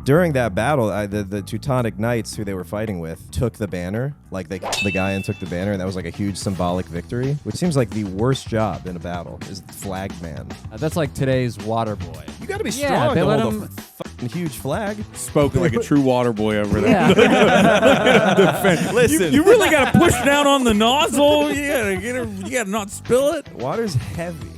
During that battle, the Teutonic Knights, who they were fighting with, took the banner. Like, they killed the guy and took the banner, and that was like a huge symbolic victory, which seems like the worst job in a battle, is flag man. That's like today's water boy. You gotta be strong they to let hold him... a fucking huge flag. Spoken like a true water boy over there. Yeah. Listen. You really got to push down on the nozzle. You got to not spill it. Water's heavy.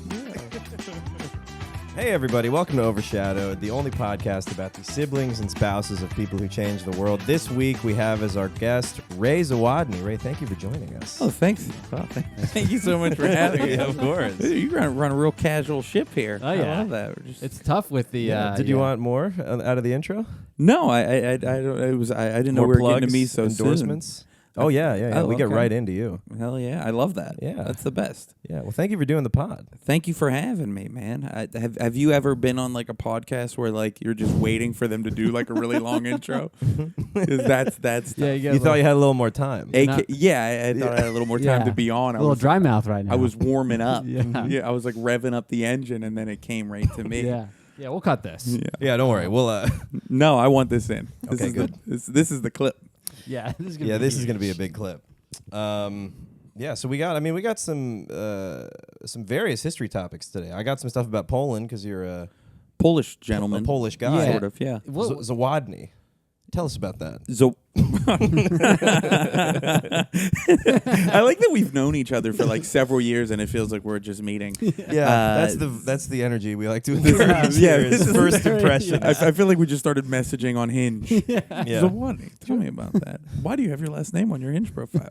Hey everybody, welcome to Overshadowed, the only podcast about the siblings and spouses of people who change the world. This week we have as our guest Ray Zawodni. Ray, thank you for joining us. Oh, thanks. Oh, thank you so much for having me. Of course. You run a real casual ship here. Oh, yeah. I love that. It's tough with the... Did you want more out of the intro? No, I don't. I didn't know More we were plugs, getting to me so endorsements? soon. Oh, yeah. Oh, We get okay. right into you. Hell yeah, I love that. Yeah. That's the best. Yeah, well, thank you for doing the pod. Thank you for having me, man. Have you ever been on like a podcast where like you're just waiting for them to do like a really long intro? 'Cause that's Yeah, You thought you had a little more time. I thought I had a little more time to be on. A little dry mouth right now. I was warming up. Yeah. I was like revving up the engine, and then it came right to me. Yeah, we'll cut this. Yeah, don't worry. We'll No, I want this in. This Okay, is good. This is the clip. Yeah, this is this is going to be a big clip. So we got some various history topics today. I got some stuff about Poland because you're a Polish gentleman. Polish guy. Sort of, yeah. Zawodni. Tell us about that. I like that we've known each other for like several years, and it feels like we're just meeting. Yeah, that's the energy we like to encourage. this is first impression. I feel like we just started messaging on Hinge. Yeah. Zawodni, tell me about that. Why do you have your last name on your Hinge profile?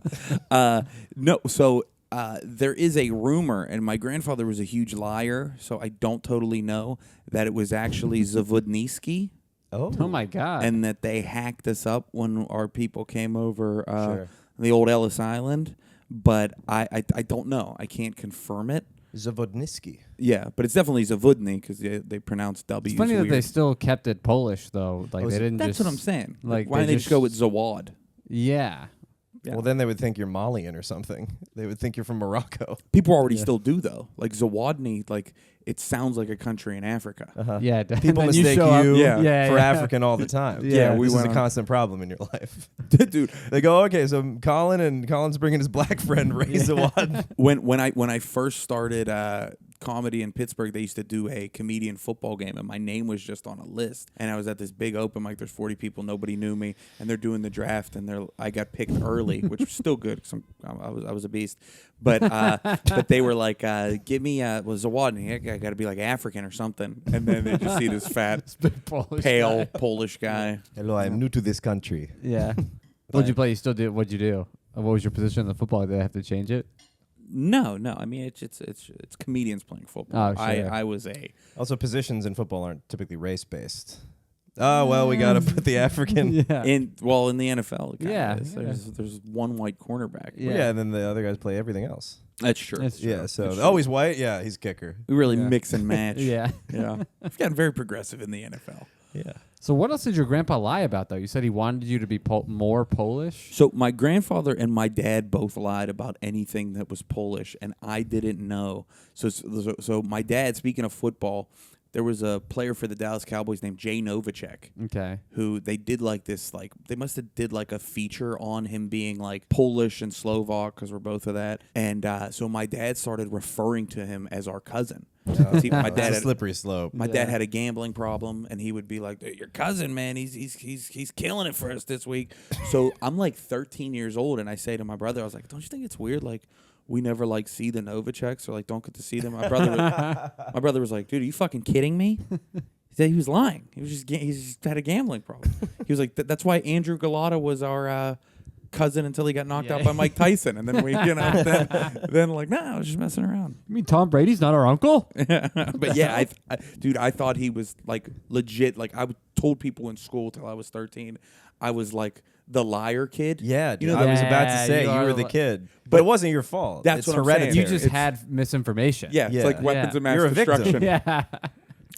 There is a rumor, and my grandfather was a huge liar, so I don't totally know that it was actually Zawodniski. Oh my God. And that they hacked us up when our people came over Sure. the old Ellis Island. But I don't know. I can't confirm it. Zawodniski. Yeah, but it's definitely Zawodni because they pronounce W's. It's funny that weird. they still kept it Polish though. Like they didn't. That's just, what I'm saying. Like why didn't they just go with Zawad? Yeah. Yeah. Well, then they would think you're Malian or something. They would think you're from Morocco. People already still do though. Like Zawodni, like it sounds like a country in Africa. Uh-huh. Yeah. People and mistake show up- you Yeah. for African all the time. Yeah, this is went a on- constant problem in your life. Dude, They go, okay, so Colin's bringing his black friend Ray Zawodni. when I first started comedy in Pittsburgh, they used to do a comedian football game, and my name was just on a list. And I was at this big open mic. There's 40 people, nobody knew me, and they're doing the draft, and I got picked early, which was still good because I was a beast. But but they were like, give me Zawodni. I got to be like African or something. And then they just see this fat, Polish pale guy. Polish guy. Hello, I'm new to this country. Yeah. What'd you play? You still did? What'd you do? What was your position in the football? Did they have to change it? No. I mean, it's comedians playing football. Oh, sure. I was a. Also, positions in football aren't typically race-based. Oh, well, we got to put the African. Yeah. In the NFL, it kinda Yeah, is. yeah. There's one white cornerback. Yeah. And then the other guys play everything else. That's true. That's true. Yeah, so, That's oh, he's white? Yeah, he's kicker. We really Yeah. mix and match. Yeah. Yeah. We've gotten very progressive in the NFL. Yeah. So what else did your grandpa lie about though? You said he wanted you to be more Polish. So my grandfather and my dad both lied about anything that was Polish, and I didn't know. So my dad, speaking of football, there was a player for the Dallas Cowboys named Jay Novacek. Okay. Who they did like this, like they must have did like a feature on him being like Polish and Slovak because we're both of that. And so my dad started referring to him as our cousin. See, my dad That's a had, slippery slope. my dad had a gambling problem, and he would be like, "Your cousin, man, he's killing it for us this week." So I'm like 13 years old, and I say to my brother, I was like, "Don't you think it's weird? Like we never like see the Novaceks or like don't get to see them." My brother was like, "Dude, are you fucking kidding me?" He said he was lying. He just had a gambling problem. He was like, "That's why Andrew Galata was our cousin until he got knocked out by Mike Tyson." And then we, then like, nah, I was just messing around. You mean Tom Brady's not our uncle? But yeah, I thought he was like legit. Like I told people in school till I was 13, I was like the liar kid. Yeah, You know, I was about to Yeah, say you you are were the the kid. But it wasn't your fault. That's it's what I'm hereditary. saying. You just It's- had misinformation. Yeah, Yeah. it's like weapons Yeah. of mass You're a victim. destruction. Yeah.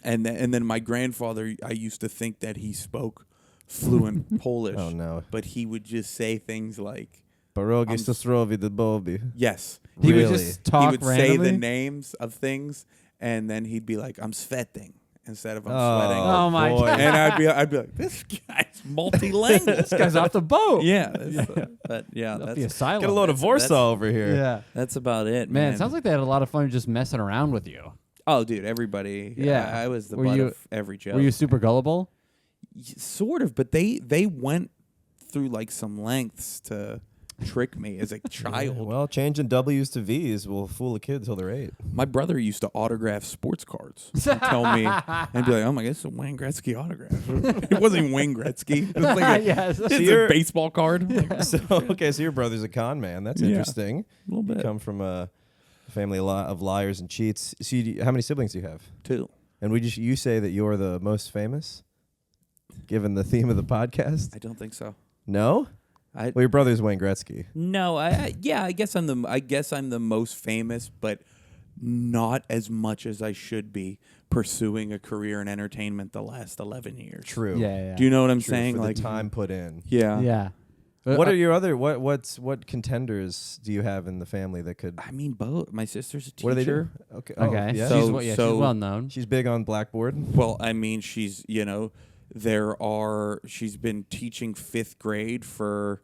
And then my grandfather, I used to think that he spoke fluent Polish. Oh, no. But he would just say things like, Pierogi Sosrowi the Bobby. yes. He would Really? just talk He would say randomly? the names of things, and then he'd be like, I'm svetting. instead of I'm Oh, sweating. Oh my boy. God. And I'd be like, this guy's multilingual. This guy's off the boat. Yeah, but yeah, That'd be that's asylum. Get a load of Warsaw over here. Yeah. that's about it, Man, man. it sounds like they had a lot of fun just messing around with you. Oh, dude, everybody. Yeah. I was the Were butt you- of every joke. Were you super gullible? Sort of, but they went through like some lengths to trick me as a child. Well, changing W's to V's will fool a kid till they're 8. My brother used to autograph sports cards and tell me, and be like, "Oh my God, it's a Wayne Gretzky autograph." It wasn't even Wayne Gretzky. It was like Yes. it's you're- a baseball card. Like, So so your brother's a con man. That's Yeah. interesting. a little You bit. come from a family of liars and cheats. So how many siblings do you have? 2. And would you say that you're the most famous, given the theme of the podcast? I don't think so. No. I Well, your brother's Wayne Gretzky. no. I guess I'm the most famous, but not as much as I should be pursuing a career in entertainment the last 11 years. True. Yeah. Do you know what I'm True, saying? for Like the time put in. Yeah. Yeah. What are your other what contenders do you have in the family that could? I mean, both. My sister's a teacher. What do they do? Okay. Oh, Okay. yeah. So- she's so- well known. She's big on Blackboard. Well, I mean, she's she's been teaching 5th grade for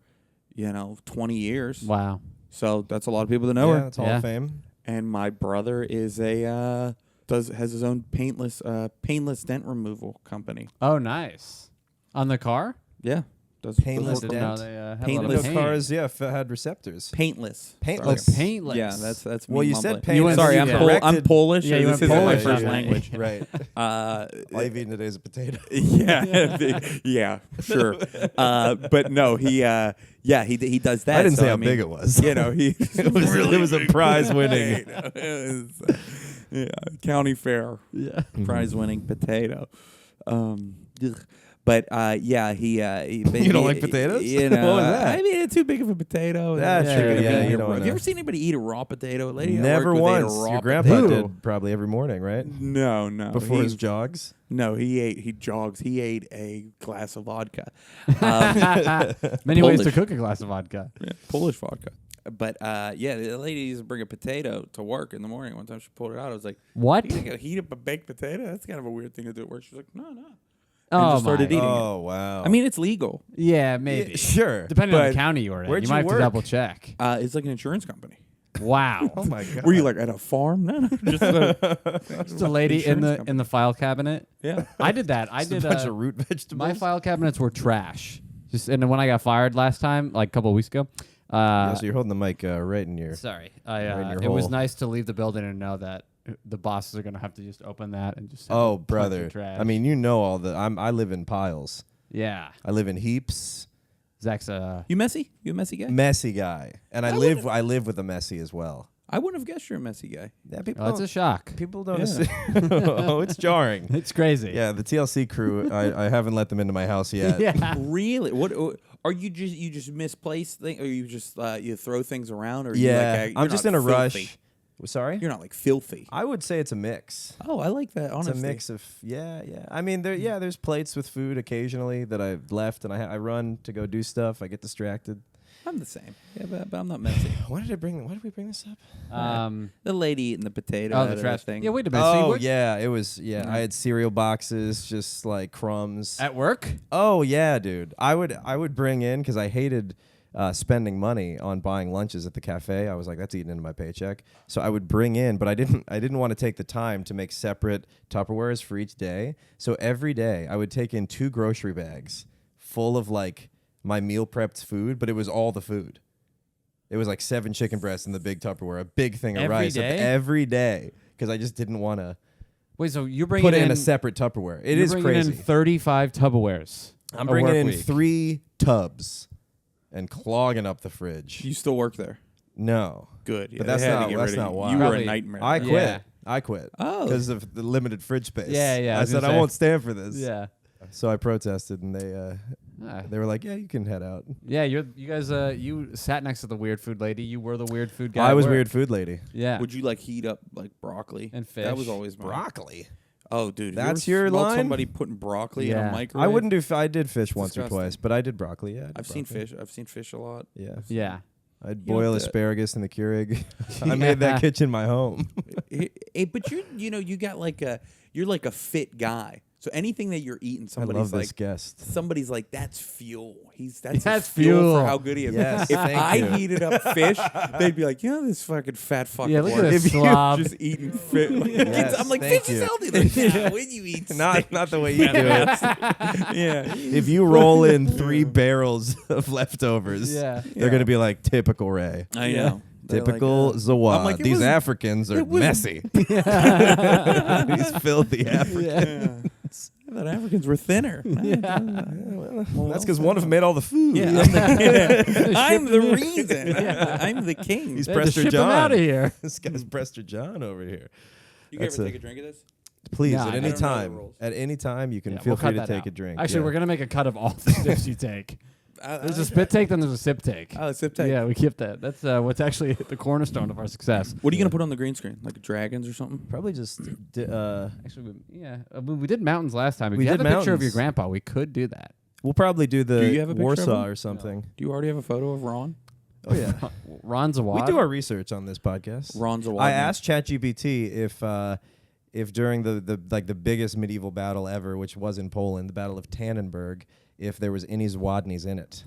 20 years. Wow. So that's a lot of people that know Yeah, her. that's Hall Yeah. of Fame. And my brother is has his own paintless dent removal company. Oh, nice. On the car? Yeah, does Paintless does Didn't know dent? they had a Paintless. lot of No paint. cars, yeah, had receptors. paintless. Paintless. Sorry. Paintless. Yeah, that's me Well, you mumbling. said paintless. You went- Sorry, I'm, yeah. I'm Polish. Yeah, you this went isn't my Polish, first yeah. language. Right. Uh, All you've eaten today is a potato. yeah, sure. But no, he does that. I didn't so, say how mean, big it was. He it was a prize winning. county fair Yeah. prize winning potato. But he You don't like potatoes? You know, What was that? I mean, it's too big of a potato. That's true. Yeah, you don't Have you wanna- ever seen anybody eat a raw potato? A lady I Never worked with ate a once. raw Your grandpa potato. did probably every morning, right? No. Before He- his jogs. No, he jogs. He ate a glass of vodka. Many ways to Polish. cook a glass of vodka. Yeah, Polish vodka. But the lady used to bring a potato to work in the morning. One time she pulled it out. I was like, What? "You gonna heat up a baked potato? That's kind of a weird thing to do at work." She's like, "No." Oh, just started my. eating it. Oh wow. I mean, it's legal. Yeah, maybe. Yeah, sure. Depending on But the county you were in. where'd You you might have to work? double check. It's like an insurance company. Wow. Oh my god. Were you like at a farm? No, just Just a lady in Insurance the file cabinet. yeah. I did that. I Just did a bunch of root my vegetables? file cabinets were trash. Just and then when I got fired last time, like a couple of weeks ago. Yeah, so you're holding the mic right in your. Sorry. Right in your It was hole. nice to leave the building and know that the bosses are gonna have to just open that and just have Oh a bunch of brother. trash. I mean, you know all the. I live in piles. yeah. I live in heaps. Zach's You messy? You a messy guy? Messy guy, and I live. I live with a messy as well. I wouldn't have guessed you're a messy guy. Yeah, people. Oh, it's a don't, shock. people don't. Yeah. assume- oh, it's jarring. It's crazy. Yeah, the TLC crew. I haven't let them into my house yet. Yeah. Really? What are you just misplace things, or you just you throw things around, or Yeah, you like I'm just in a rush. Sorry. You're not like filthy. I would say it's a mix. Oh, I like that. Honestly, It's a mix of yeah. I mean, there's plates with food occasionally that I've left, and I run to go do stuff. I get distracted. I'm the same. Yeah, but I'm not messy. Why did we bring this up? The lady eating the potato. Oh, out the of trash that thing. Yeah, wait a minute. So you Oh worked yeah, it was I had cereal boxes, just like crumbs. at work? Oh yeah, dude. I would bring in because I hated spending money on buying lunches at the cafe. I was like, that's eating into my paycheck. So I would bring in, but I didn't want to take the time to make separate Tupperwares for each day. So every day I would take in 2 grocery bags full of like my meal prepped food, but it was all the food. It was like 7 chicken breasts in the big Tupperware, a big thing of Every rice day? every day because I just didn't want to Wait, so you're bringing put it in in a separate Tupperware. It you're is bringing crazy. in 35 Tupperwares. I'm a bringing work in week. 3 tubs and clogging up the fridge. You still work there? No, Good. Yeah, But they that's had to not- get that's rid of not you. why. You were Probably- a nightmare. I quit. Yeah. I quit Oh. because of the limited fridge space. Yeah, I I was said gonna I say. won't stand for this. Yeah. So I protested, and they were like, "Yeah, you can head out." Yeah, you guys you sat next to the weird food lady. You were the weird food guy. I was at work. weird food lady. Yeah. Would you like heat up like broccoli And That was fish. always mine. Broccoli. Oh, dude, That's you ever your smelled line? Somebody putting broccoli in Yeah. a microwave. I wouldn't do. I did fish It's once or disgusting. twice, but I did broccoli. Yeah, I did I've seen broccoli. fish. I've seen fish a lot. Yeah, Yeah. I'd You know boil that- asparagus in the Keurig. I made that kitchen my home. But you got like you're like a fit guy. So anything that you're eating, I love somebody's this like, guest. somebody's like, that's fuel. That's That's fuel fuel. for how good he is. Yes, if thank I you. heated up fish, they'd be like, this fucking fat fuck. Yeah, look at works. this If you slob. Just eating fish. Yes, I'm like, thank fish is you. healthy. Like, nah, when you eat steak. Not the way you do it. Yeah. If you roll in 3 barrels of leftovers, Yeah. they're gonna be like typical Ray. I know. They're Typical like, Zawad. I'm like, it These was- Africans are it was- messy. These filthy Africans. I thought Africans were thinner. That's because one of them made all the food. Yeah, I'm the reason. I'm the king. He's They had to Prester ship him John. out of here. This guy's Prester John over here. You That's ever a- take a drink of this? Please, No, at I any don't know the time. rules. At any time, you can Yeah, feel we'll free cut to that take out. a drink. Actually, Yeah. we're gonna make a cut of all the sips you take. There's a spit take, then there's a sip take. Oh, sip take. Yeah, we keep that. That's what's actually the cornerstone of our success. What are you gonna put on the green screen? Like dragons or something? Probably just. Actually, we did mountains last time. If We you have a did picture of your mountains. grandpa, we could do that. We'll probably do the Do you have a picture of Warsaw him? or something. Do you already have a photo of Ron? Oh yeah. Ron Zawad. We do our research on this podcast. Ron Zawodni. I asked ChatGPT if during the biggest medieval battle ever, which was in Poland, the Battle of Tannenberg, if there was any Zawodnis in it.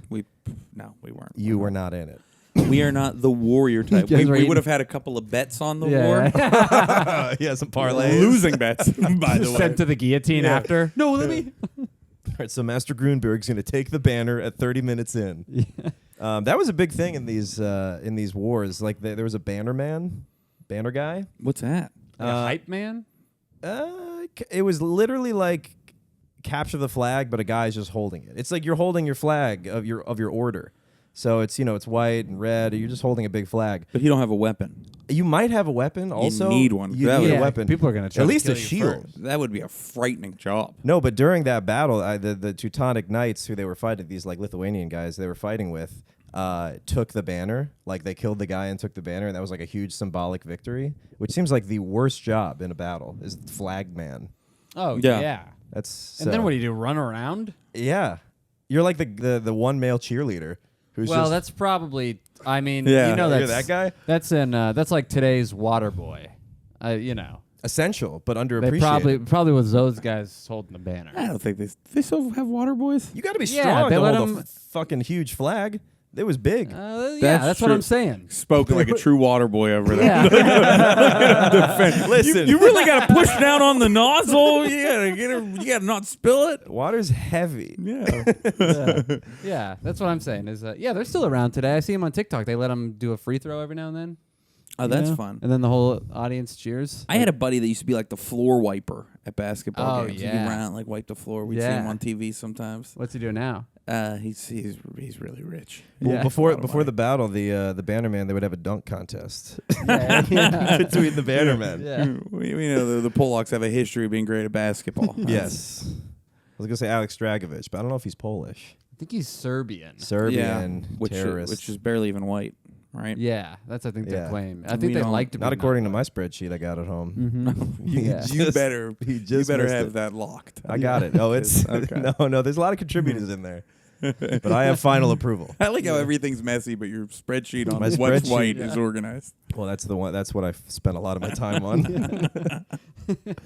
No, we weren't. You were not in it. We are not the warrior type. guys were We eating- would have had a couple of bets on the war. Yeah. Yeah, some parlays. Losing bets, by the way. Sent to the guillotine Yeah. after. No, let me. All right, so Master Grunberg's going to take the banner at 30 minutes in. That was a big thing in these wars. Like there was a banner guy. What's that? Like a hype man. It was literally like capture the flag, but a guy's just holding it. It's like you're holding your flag of your order. So it's it's white and red. You're just holding a big flag. But you don't have a weapon. You might have a weapon. Also, need one. You That need would- a Yeah, weapon. people are gonna try at to least kill a you shield. first. That would be a frightening job. No, but during that battle, the Teutonic Knights, who they were fighting, these like Lithuanian guys they were fighting with, took the banner. Like they killed the guy and took the banner, and that was like a huge symbolic victory. Which seems like the worst job in a battle is flag man. Oh Yeah. yeah. That's And then what do you do? Run around? Yeah, you're like the one male cheerleader who's Well, just that's probably. I mean, Yeah. you know you're that's that guy. That's in. That's like today's water boy. You know, Essential, but they underappreciated. probably was those guys holding the banner. I don't think they still have water boys. You got to be Yeah, strong they to let hold him- a fucking huge flag. It was big. Yeah, That's that's what true. I'm saying. Spoken like a true water boy over there. Yeah. Listen, You really got to push down on the nozzle. You got to not spill it. water's heavy. Yeah. Yeah, that's what I'm saying. Is yeah, they're still around today. I see them on TikTok. They let them do a free throw every now and then. Oh, you that's know? fun. And then the whole audience cheers. I had a buddy that used to be like the floor wiper at basketball Oh, games. yeah. He'd run out and like wipe the floor. We'd see Yeah. him on TV sometimes. What's he doing now? He's really rich. Well, Yeah. before Lot of money. the battle, the bannerman they would have a dunk contest Yeah. between the bannermen. Yeah. We know the Polacks have a history of being great at basketball. Yes. I was gonna say Alex Dragovic, but I don't know if he's Polish. I think he's Serbian. Serbian which terrorist. which is barely even white, right? Yeah, that's I think their Yeah. claim. I We think they don't- like to. not be according to not my spreadsheet I got at home. Mm-hmm. He Yeah. You better just have missed it. that locked. I got it. Oh, it's Okay. no. There's a lot of contributors in there, but I have final approval. I like how everything's messy, but your spreadsheet on My what's spreadsheet, white yeah. is organized. Well, that's the one. That's what I've spent a lot of my time on.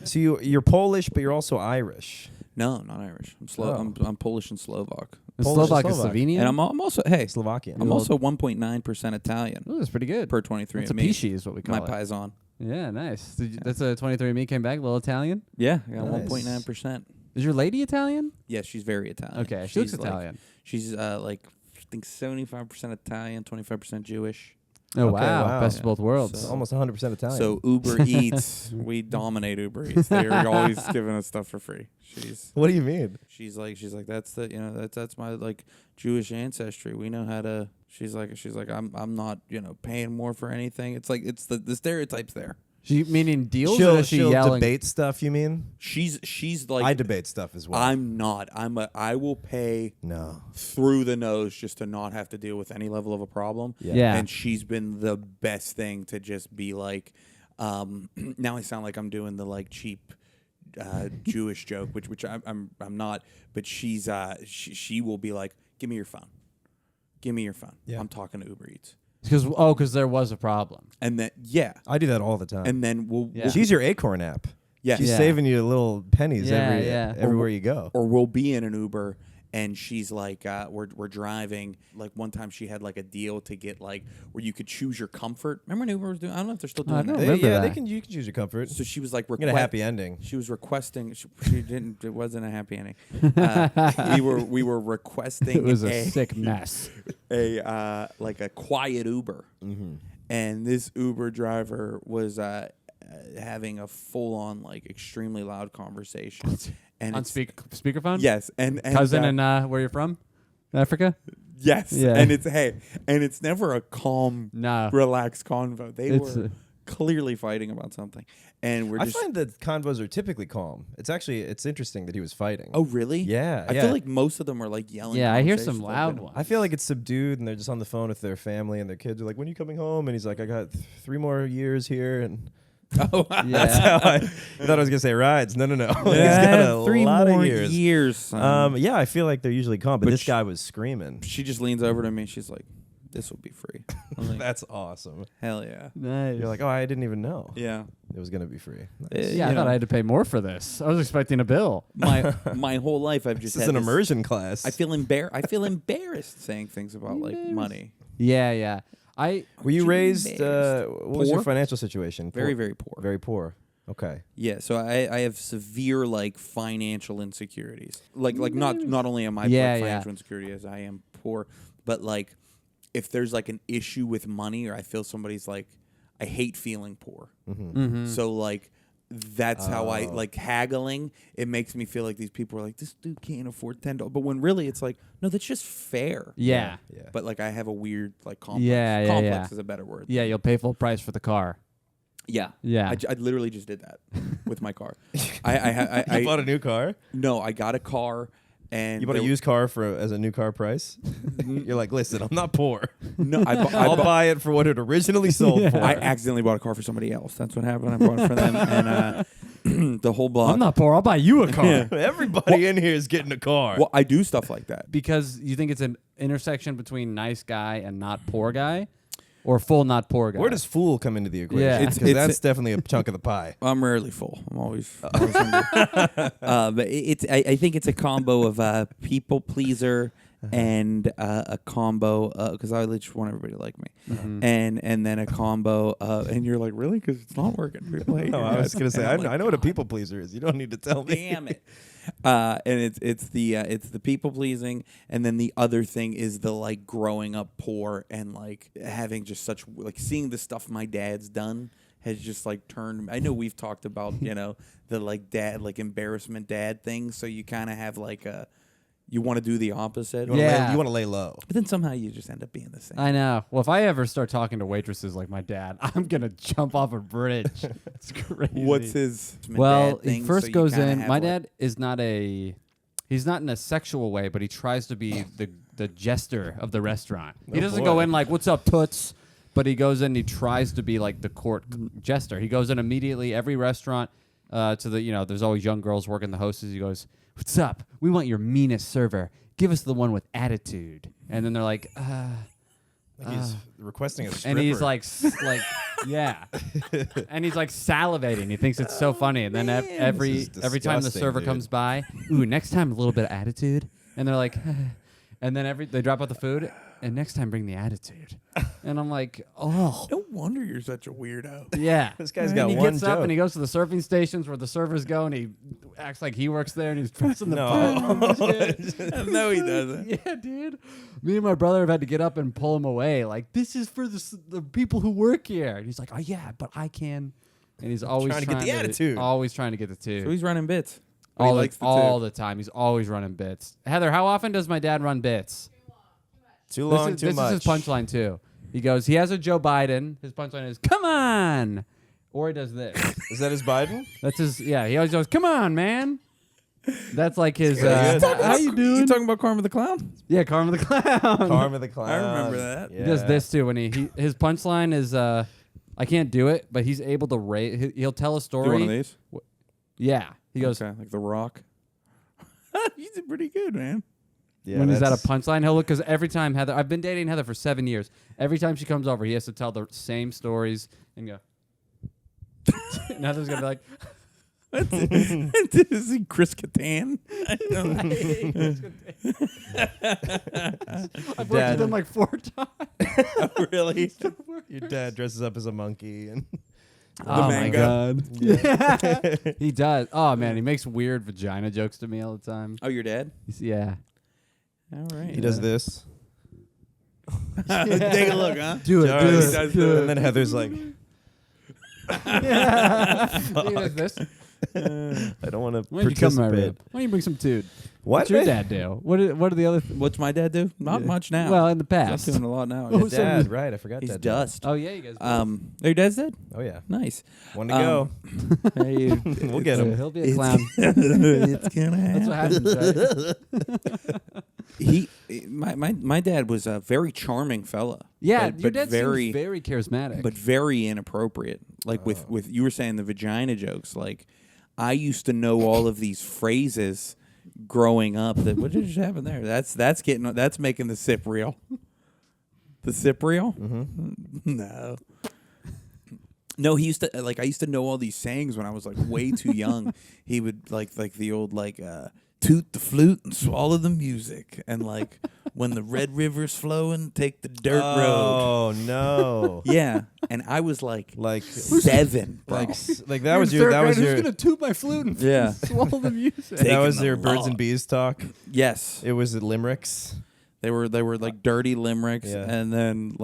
So you're Polish, but you're also Irish. No, not Irish. I'm I'm Polish and Slovak, Is Polish Slovak and is Slovak. Slovenian. and I'm also Slovakian. I'm also 1.9% Italian Ooh, that's pretty good. per 23 That's a Pishi is what we call My it. paisan. Yeah, nice. That's a 23andMe came back, a little Italian. Yeah, I got Nice. 1.9%. Is your lady Italian? Yeah, she's very Italian. Okay, she looks She's like- Italian. She's like I think 75% Italian, 25% Jewish. Oh Okay, wow. wow. Best of both worlds. It's almost 100% Italian. So Uber Eats, we dominate Uber Eats. They're always giving us stuff for free. what do you mean? She's like that's the that's my like Jewish ancestry. We know how to. She's like I'm not paying more for anything. It's like it's the stereotypes there. She meaning deals She'll, or is she she'll yelling? debate stuff. You mean? She's like I debate stuff as well. I'm not. I will pay no. through the nose just to not have to deal with any level of a problem. Yeah. And she's been the best thing to just be like, now I sound like I'm doing the like cheap Jewish joke, which I'm not. But she's she will be like, give me your phone, give me your phone. Yeah. I'm talking to Uber Eats, Because there was a problem. and then I do that all the time. and then we'll Yeah. She's your Acorn app. Yeah. She's saving you little pennies Yeah, everywhere you go. Or we'll be in an Uber and she's like, we're driving. Like one time she had like a deal to get like where you could choose your comfort. Remember when Uber was doing? I don't know if they're still doing I don't that. remember Yeah, that. you can choose your comfort. So she was like, Get a happy ending. She was requesting. She didn't. It wasn't a happy ending. We were requesting. It was a sick mess. Like a quiet Uber, and this Uber driver was having a full on like extremely loud conversation. And On speakerphone? Yes, and Cousin and where you're from? Africa? yes, Yeah. and it's never a calm, No. relaxed convo. They It's were clearly fighting about something, and we're I just. find that convos are typically calm. It's interesting that he was fighting. Oh really? Yeah, I yeah. feel like most of them are like yelling. Yeah, I hear some conversations. loud ones. I feel like it's subdued, and they're just on the phone with their family, and their kids are like, "When are you coming home?" And he's like, "I got 3 more years here," and Oh, that's how I thought I was gonna say rides. No. He's got a 3 lot more of years. son. Yeah, I feel like they're usually calm, but But this guy was screaming. She just leans over to me. She's like, "This will be free." I'm like, That's awesome. hell yeah. Nice. You're like, "Oh, I didn't even know Yeah. it was gonna be free." Yeah, I thought I had to pay more for this. I was expecting a bill. My whole life I've just This is had an immersion class. I feel embarrassed saying things about like money. Yeah. Were you raised? embarrassed? What was your Poor? financial situation? Very, very poor. Very poor. Okay. Yeah, so I have severe like financial insecurities. Like not only am I Yeah, like, financial insecurity as I am poor, but like if there's like an issue with money or I feel somebody's like I hate feeling poor. So like that's how I like haggling. It makes me feel like these people are like this dude can't afford $10, but when really it's like no, that's just fair. Yeah. But like I have a weird like complex. Yeah, Complex is a better word. Yeah, you'll pay full price for the car. Yeah. Yeah. I literally just did that with my car. I You bought a new car? No, I got a car and You bought a used car as a new car price? You're like, listen, I'm not poor. No, I'll buy it for what it originally sold for. I accidentally bought a car for somebody else. That's what happened. I bought it for them, and the whole block. I'm not poor. I'll buy you a car. Everybody in here is getting a car. Well, I do stuff like that. Because you think it's an intersection between nice guy and not poor guy? Or full not poor guy? Where does fool come into the equation? Yeah. Because that's definitely a chunk of the pie. I'm rarely full. I'm always hungry. But I think it's a combo of people pleaser and a combo because I just want everybody to like me, and then a combo and you're like really because it's not working. People hate No, your I was guys. going to say, And I'm I know what a people pleaser is. You don't need to tell me. Damn it. And it's the people pleasing, and then the other thing is the like growing up poor and like having just such like seeing the stuff my dad's done has just like turned. I know we've talked about the like dad like embarrassment dad thing, so you kind of have like a you want to do the opposite. You want to lay low. But then somehow you just end up being the same. I know. Well, if I ever start talking to waitresses like my dad, I'm going to jump off a bridge. It's crazy. What's his Well, dad thing? he first So you goes kinda in. have, My like- dad is not he's not in a sexual way, but he tries to be the jester of the restaurant. He doesn't go in like, "What's up, toots?" But he goes in. He tries to be like the court jester. He goes in immediately. Every restaurant to the there's always young girls working the hostess. He goes, "What's up? We want your meanest server. Give us the one with attitude." And then they're like, He's requesting a stripper. and he's like, yeah, and he's like salivating. He thinks it's so funny. And then every This is time the disgusting, server dude. comes by, ooh, next time a little bit of attitude. And they're like, and then they drop out the food, and next time bring the attitude. And I'm like, oh, No wonder you're such a weirdo. yeah. This guy's And got he one gets up joke. and he goes to the surfing stations where the servers go, and he acts like he works there, and he's pressing the No. button. No, he doesn't. Yeah, dude. Me and my brother have had to get up and pull him away. Like, this is for the people who work here. And he's like, oh, yeah, but I can. And he's always Trying to get the attitude. Always trying to get the two. So he's running bits. But he all likes the all two. the time. He's always running bits. Heather, how often does my dad run bits? Too long, this too much. is his punchline, too. He goes, he has a Joe Biden. His punchline is, come on. Or he does this. Is that his Biden? That's his, yeah. He always goes, come on, man. That's like his, good. how you doing? You talking about Karma the Clown? Yeah, Karma the Clown. Karma the Clown. I remember that. Yeah. He does this too when his punchline is I can't do it, but he's able to rate. He'll tell a story. Do one of these? Yeah, he goes Okay, like The Rock. You did pretty good, man. Yeah, when he's at a that's- punchline. He'll look because every time Heather, I've been dating Heather for 7 years. Every time she comes over, he has to tell the same stories and go. And Heather's gonna be like, Is he Chris Kattan? I've worked with him like 4 times. Oh, really? Your dad dresses up as a monkey and Oh my manga. god. Yeah. He does. Oh man, he makes weird vagina jokes to me all the time. Oh, your dad? Yeah. All right. he does this. Take a look, huh? Do it. Charles Do does it. the- and then Heather's like, Yeah. He does this. I don't want to Why don't you come to my participate. rib? Why don't you bring some dude? What? What's your dad do? What are the other? What's my dad do? Not much now. Well, in the I'm past. doing a lot now. Oh, Your dad, right? I forgot He's that. dust. Oh yeah, you guys. Your dad's dead? Oh yeah, Nice. one to go. Hey, We'll get him. He'll be a clown. It's gonna happen. That's what happens. Right? My dad was a very charming fella. Yeah, but your dad very, seems very charismatic. but very inappropriate. Like with you were saying the vagina jokes. Like I used to know all of these phrases growing up. That what just happened there? That's making the sip real. The sip real? No. No, he used to I used to know all these sayings when I was like way too young. He would like the old toot the flute and swallow the music, and like when the Red River's flowing, take the dirt road. Oh no! Yeah, and I was like 7, bro. Like that was your Who's gonna toot my flute and Yeah. swallow the music? that was Taking your the birds law. and bees talk. Yes, It was limericks. they were like dirty limericks, Yeah. and then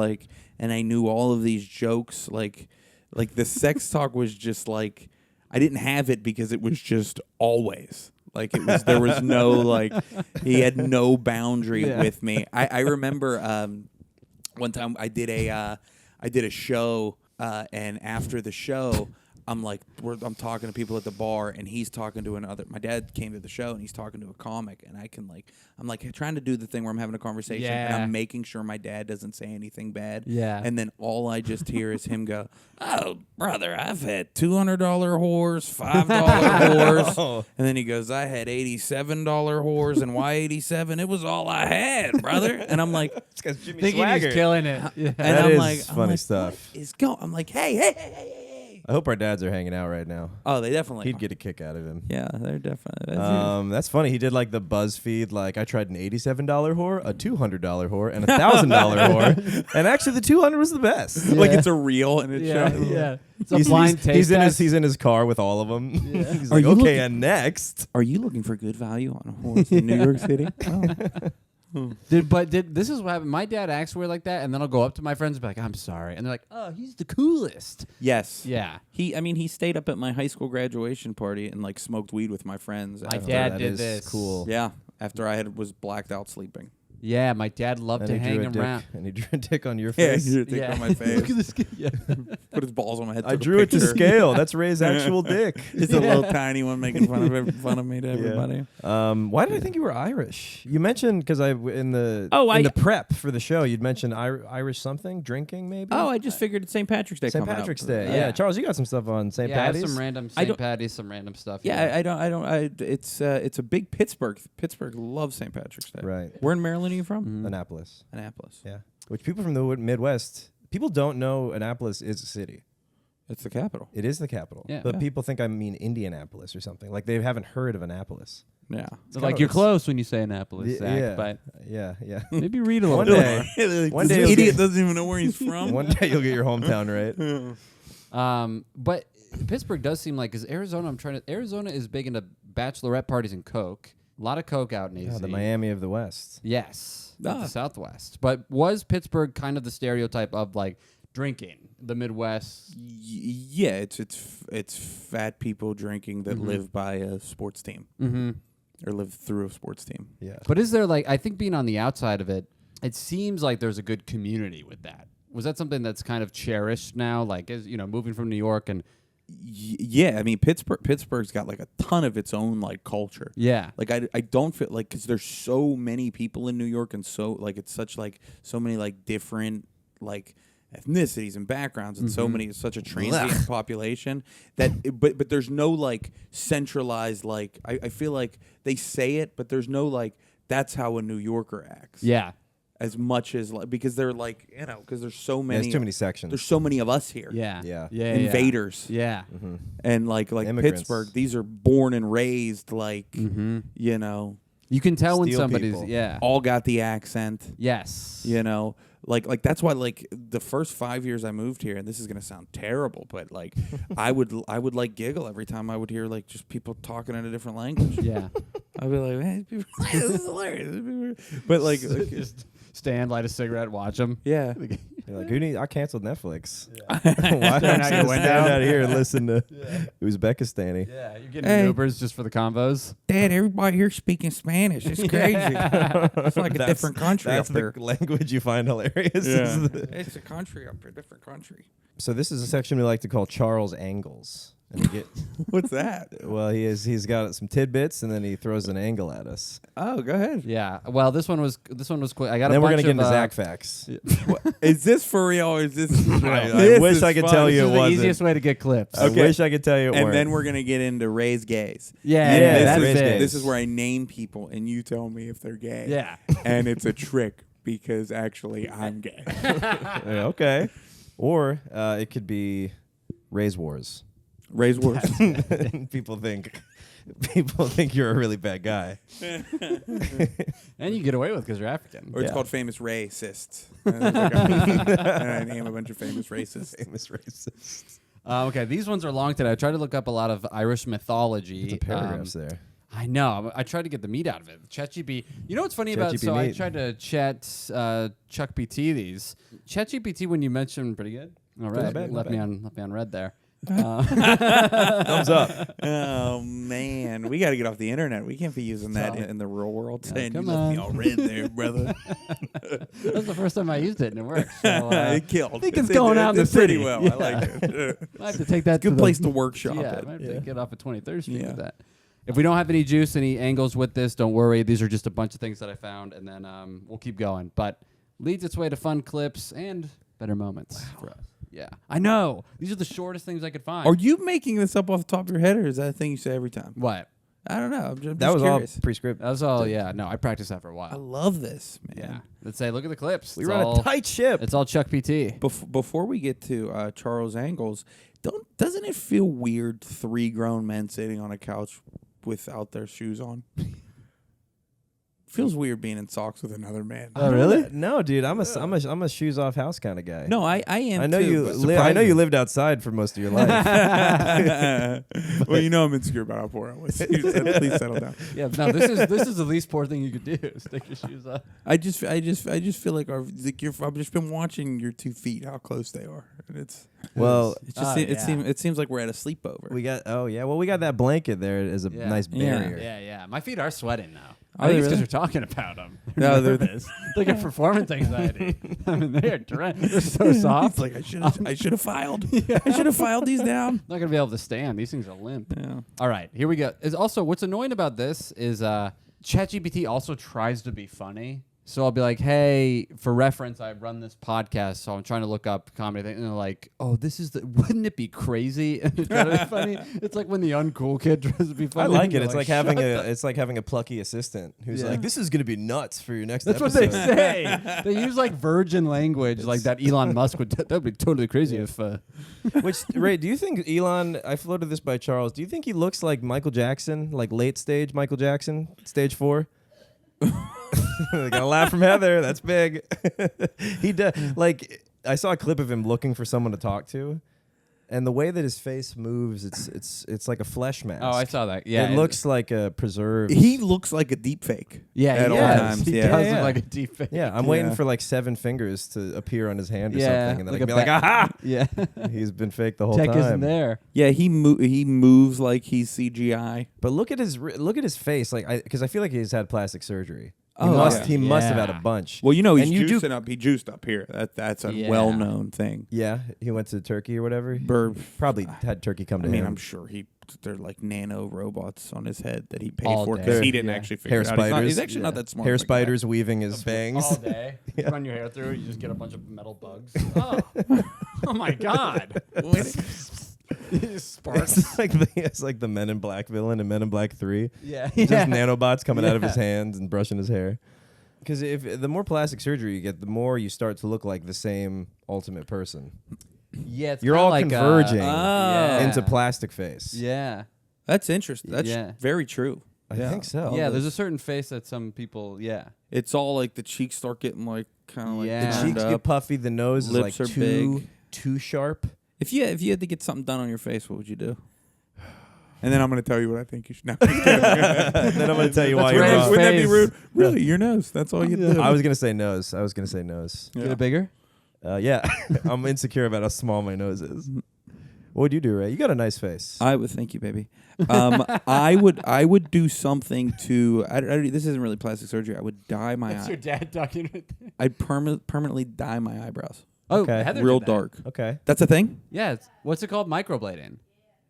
and I knew all of these jokes. Like the sex talk was just like I didn't have it because it was just always. Like it was, there was no he had no boundary with me. I remember one time I did a show, and after the show, I'm I'm talking to people at the bar, and he's talking to another. My dad came to the show, and he's talking to a comic, and I'm trying to do the thing where I'm having a conversation, and I'm making sure my dad doesn't say anything bad. Yeah. And then all I just hear is him go, "Oh, brother, I've had $200 whores, $5 whores," Oh. and then he goes, "I had $87 whores, and why 87? It was all I had, brother." And I'm like, This guy's Jimmy Thinking Swagger. he's killing it. Yeah. and That I'm is like, funny stuff. What is going? I'm like, hey. I hope our dads are hanging out right now. Oh, they definitely. He'd get a kick out of him. Yeah, they're definitely. That's funny. He did like the BuzzFeed, I tried an $87 whore, a $200 whore, and a $1,000 whore, and actually the 200 was the best. Like it's a reel and it's Yeah. It's a blind taste test. He's in his car with all of them. He's Are like, you okay, looking- and next. Are you looking for good value on a horse in New York City? This is what happened. My dad acts weird like that, and then I'll go up to my friends and be like, "I'm sorry," and they're like, "Oh, he's the coolest." Yes. Yeah. He stayed up at my high school graduation party and smoked weed with my friends. My after- dad that did is this. cool. Yeah, after I was blacked out sleeping. Yeah, my dad loved And to he hang drew a dick, around. and he drew a dick on your Yeah, face. he drew a dick on my face. Look at this kid. Yeah. Put his balls on my head. I took a drew it to picture. scale. That's Ray's actual dick. It's a little tiny one making fun of me to everybody. Why did I think you were Irish? You mentioned because in the prep for the show, you'd mentioned Irish something, drinking maybe. Oh, I just figured it's St. Patrick's Day St. coming Patrick's up. Day. Yeah, Charles, you got some stuff on St. Yeah, I have Patty's. some random I St. don't- Patty's, some random stuff. Yeah, I don't. It's a big Pittsburgh. Pittsburgh loves St. Patrick's Day. Right. Where in Maryland are you from? Annapolis. Annapolis. Yeah. Which people from the Midwest, people don't know Annapolis is a city. It's the capital. It is the capital. Yeah. But Yeah. people think I mean Indianapolis or something. Like they haven't heard of Annapolis. Yeah. So like you're close when you say Annapolis, Y- Zach, yeah. but Yeah, yeah. maybe read a little One bit day. One this day you'll idiot get- doesn't even know where he's from. One day you'll get your hometown right. more. But Pittsburgh does seem like, because Arizona is big into bachelorette parties and coke. A lot of coke out in AZ. The Miami of the West. Yes, not Ah. the Southwest. But was Pittsburgh kind of the stereotype of drinking? The Midwest. Yeah, it's fat people drinking that live by a sports team Mm-hmm. or live through a sports team. Yeah. But is there I think being on the outside of it, it seems like there's a good community with that. Was that something that's kind of cherished now? As moving from New York and Yeah, I mean Pittsburgh's got a ton of its own culture. yeah, I don't feel because there's so many people in New York and so it's such so many different ethnicities and backgrounds and so many, it's such a transient population that but there's no centralized I feel like they say it but there's no that's how a New Yorker acts. yeah. as much as because they're like because there's so many. There's too many sections. There's so many of us here. Yeah. Invaders. Yeah. And like Immigrants. Pittsburgh, these are born and raised you can tell when Steel somebody's people. all got the accent. Yes. Like that's why like the first 5 years I moved here, and this is gonna sound terrible, but like I would like giggle every time I would hear like just people talking in a different language. Yeah. I'd be like, man, this is hilarious. But like just stand, light a cigarette, watch them. yeah. You're like, I canceled Netflix. Yeah. Why Staring don't out I your just window. stand out here and listen to Uzbekistani? Yeah, you're getting Hey. Ubers just for the combos. Dad, everybody here speaking Spanish. It's crazy. It's like a different country That's up here. the language you find hilarious. Yeah. It's a country up here, different country. So this is a section we like to call Charles Angles. And you get, What's that? well, he's got some tidbits, and then he throws an angle at us. Oh, go ahead. Yeah. Well, this one was quick. I got And then a we're bunch gonna get into of, Zach facts. Is this for real? Or is this? I wish I could tell This you is it the wasn't. easiest way to get clips. I Okay. wish I could tell you it And weren't. then we're gonna get into Ray's gays. Yeah, Yeah, that's Ray's it. gays. This is where I name people, and you tell me if they're gay. Yeah. And it's a trick because actually I'm gay. Yeah, okay. Or it could be Ray's Wars. Ray's words. And people think you're a really bad guy. And you get away with because you're African. Or it's Yeah. called famous racists. And I name a bunch of famous racists. Famous racist. Okay, these ones are long today. I tried to look up a lot of Irish mythology. The paragraphs there. I know. I tried to get the meat out of it. ChatGPT. You know what's funny about it? ChatGPT So I meat. tried to chat Chuck PT these. ChatGPT, when you mentioned, pretty good. All right, Not bad, not left me on red there. Thumbs up. Oh man, we got to get off the internet. We can't be using that Sorry. in the real world. Yeah, Saying you come left me on. all red there, brother. That was the first time I used it, and it worked. So, It killed. I think it's going out in the did pretty city. well. Yeah. I like it. I have to take that. Good to place the, to workshop Yeah, it. I have to get off at 23rd Street Yeah. with that. If we don't have any juice, any angles with this, don't worry. These are just a bunch of things that I found, and then we'll keep going. But leads its way to fun clips and better moments for us. Yeah, I know. These are the shortest things I could find. Are you making this up off the top of your head, or is that a thing you say every time? What? I don't know. I'm just That was curious. all pre-scripted. That was all. Yeah, no, I practiced that for a I while. love this, man. Yeah, let's say, look at the clips. We It's run all, a tight ship. It's all Chuck PT. Before we get to Charles Angles, doesn't it feel weird? 3 grown men sitting on a couch without their shoes on. Feels weird being in socks with another man. Oh, really? No, dude. I'm a shoes off house kind of guy. No, I am. I know too, you. but I know you lived outside for most of your life. well, you know I'm insecure about how poor I was. Please settle down. Yeah, no, this is the least poor thing you could do. Stick your shoes up. I just feel like I've just been watching your 2 feet, how close they are, and it's Well, it seems like we're at a sleepover. we got. Oh yeah. Well, we got that blanket there as a Yeah. nice barrier. Yeah. My feet are sweating now. Are I think they it's because really? you're talking about them. No, they're They get performance anxiety. I mean, they're so soft. It's like I should have filed. I should have filed these down. Not gonna be able to stand. These things are limp. Yeah. All right, here we go. Is also what's annoying about this is ChatGPT also tries to be funny. So I'll be like, hey, for reference, I run this podcast, so I'm trying to look up comedy thing, and they're like, oh, this is wouldn't it be crazy? And it's trying to be funny. It's like when the uncool kid tries to be funny. I like it. You're It's like having "Shut having a plucky assistant who's Yeah. like, "This is gonna be nuts for your next That's episode." what they say. They use like virgin language, like that Elon Musk would. That would be totally crazy if. Which Ray, do you think Elon? I floated this by Charles. Do you think he looks like Michael Jackson, like late stage Michael Jackson, stage 4? Got a laugh from Heather. That's big. He does. Like I saw a clip of him looking for someone to talk to, and the way that his face moves, it's like a flesh mask. Oh, I saw that. Yeah, it looks like a preserved. He looks like a deep fake. Yeah, at he all does. times. He Yeah. does Yeah. look like a deep fake. Yeah, I'm waiting Yeah. for like 7 fingers to appear on his hand or Yeah, something, and then like I can a be like, aha! Yeah. He's been fake the whole Tech time. isn't there. Yeah, he moves like he's CGI. But look at his face, like because I feel like he's had plastic surgery. He Oh, must yeah. he must have had a Yeah. bunch. Well, you know he's And you do- juicing up. He juiced up here. That's a Yeah. well-known thing. Yeah, he went to Turkey or whatever. Probably had Turkey come to I mean, him. I'm sure they're like nano robots on his head that he paid All for day. because he didn't Yeah. actually figure Hair it out. He's spiders. actually not that smart. Hair of a guy. spiders weaving his bangs. All day. You run your hair through, you just get a bunch of metal bugs. Oh, oh my God. Sparks. It's like the Men in Black villain in Men in Black 3. Yeah. Just nanobots coming out of his hands and brushing his hair. Because if the more plastic surgery you get, the more you start to look like the same ultimate person. Yeah, it's You're kinda all like converging yeah. into plastic face. Yeah. That's interesting. That's Yeah. very true. I think so. Yeah, there's a certain face that some people, It's all like the cheeks start getting like kind of like Yeah. The turned cheeks up. get puffy. The nose Lips is are big. too sharp. If you had to get something done on your face, what would you do? And then I'm going to tell you what I think you should. No, Then I'm going to tell you why you're Ray's wrong. Wouldn't that be face. rude? Really, your nose. That's all you do. I was going to say nose. Yeah. Get it bigger? Yeah, I'm insecure about how small my nose is. What would you do, Ray? You got a nice face. I would thank you, baby. I would do something to. This isn't really plastic surgery. I would dye my. That's your dad talking right there. I'd permanently dye my eyebrows. Oh, Okay. Heather Real did that. dark. Okay. That's a thing. Yeah, what's it called? Microblading.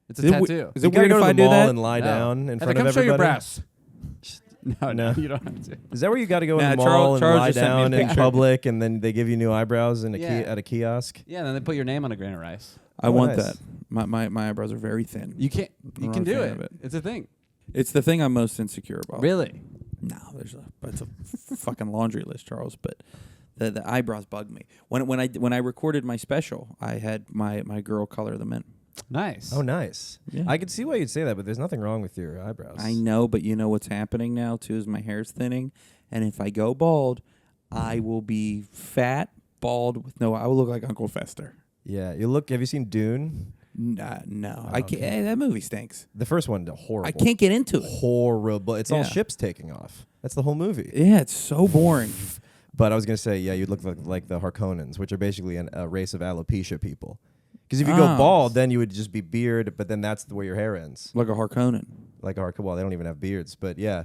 It's a Is it tattoo. Is You it gotta weird go if to I the do mall that? and lie No. down in Heather, front come of show your everybody? breasts. No, No. you don't have to. Is that where you got to go in Nah, the mall Charles and lie just sent me a down in picture. public, and then they give you new eyebrows in Yeah. at a kiosk? Yeah, and then they put your name on a grain of rice. I Oh, want nice. that. My eyebrows are very thin. You can't. You I'm can not a do fan it. of it. It's a thing. It's the thing I'm most insecure about. Really? No, it's a fucking laundry list, Charles. But the eyebrows bug me. When I recorded my special, I had my girl color them in. Nice. Oh, nice. Yeah. I could see why you'd say that, but there's nothing wrong with your eyebrows. I know, but you know what's happening now too is my hair's thinning, and if I go bald, I will be fat, bald with no. I will look like Uncle Fester. Yeah, you look. Have you seen Dune? No, Oh, I can't. okay. That movie stinks. The first one, horrible. I can't get into it. Horrible. It's all Yeah. ships taking off. That's the whole movie. Yeah, it's so boring. But I was gonna say, yeah, you'd look like the Harkonnens, which are basically a race of alopecia people. Because if you go Oh. bald, then you would just be beard, but then that's where your hair ends. Like a Harkonnen. Like a Harkonnen. Well, they don't even have beards, but yeah,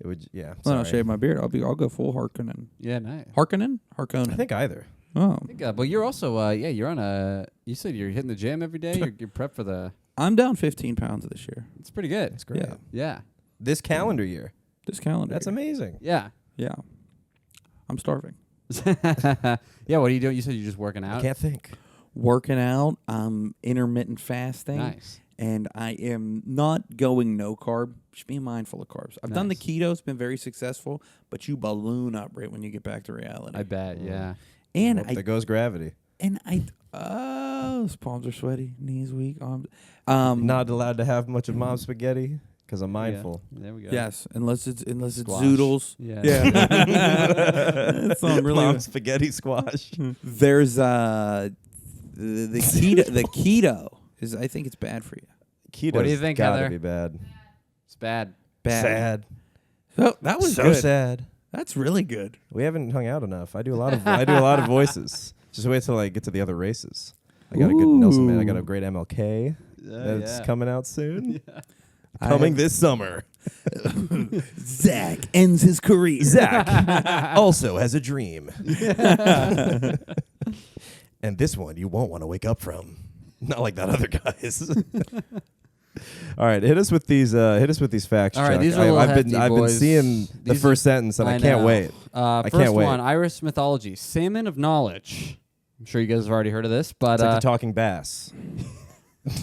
it would. Yeah. Well, I'll sorry. shave my beard. I'll go full Harkonnen. Yeah, nice. Harkonnen? Harkonnen. I think either. Oh, I think, but you're also, you're on a. You said you're hitting the gym every day. You're prepped for the. I'm down 15 pounds this year. It's pretty good. That's great. Yeah. Yeah. This calendar year. This calendar. That's year. amazing. Yeah. Yeah. I'm starving. Yeah. What are you doing? You said you're just working out. I can't think. Working out. I'm intermittent fasting. Nice. And I am not going no carb. Just being mindful of carbs. I've done the Nice. keto. It's been very successful. But you balloon up right when you get back to reality. I bet. Yeah. and Well, there goes gravity. his palms are sweaty, knees weak, arms. Not allowed to have much of mom's spaghetti because I'm mindful. Yeah. There we go. Yes, unless it's Squash. zoodles. Yeah. That's all really. Mom's spaghetti squash. There's the keto is, I think it's bad for you. Keto's What do you think, gotta Heather? be bad. It's bad. Bad. Sad. So that was So good. sad. That's really good. We haven't hung out enough. I do a lot of voices. Just wait till I get to the other races. I got a good Nelson Man. I got a great MLK that's coming out soon. Coming this summer. Zach ends his career. Zach also has a dream. And this one you won't want to wake up from. Not like that other guy's. All right, hit us with these facts. All right, Chuck. these are a little I've hefty, been boys. seeing the These first are- sentence and I I can't know. wait. First can't wait. one, Irish mythology, salmon of knowledge. I'm sure you guys have already heard of this, but It's like the talking bass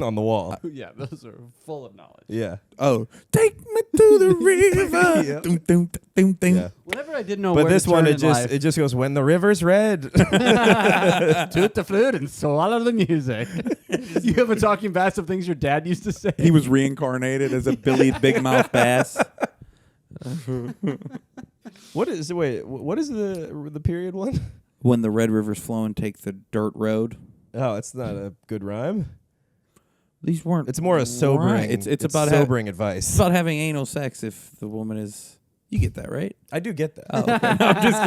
on the wall. yeah, those are full of knowledge. Yeah. Oh, take me to the river. Yep. Dum, dum, dum, dum. Yeah. Whenever I didn't know But where this to one turn it in life, just goes when the river's red. toot the flute and swallow the music. You have a talking bass of things your dad used to say. He was reincarnated as a Billy Big Mouth Bass. What is the period one? When the Red River's flowing, take the dirt road. Oh, it's not a good rhyme. These weren't. It's more a sobering. Right. It's about sobering It's advice. about having anal sex if the woman is. You get that right? I do get that. Oh, okay. No, I'm just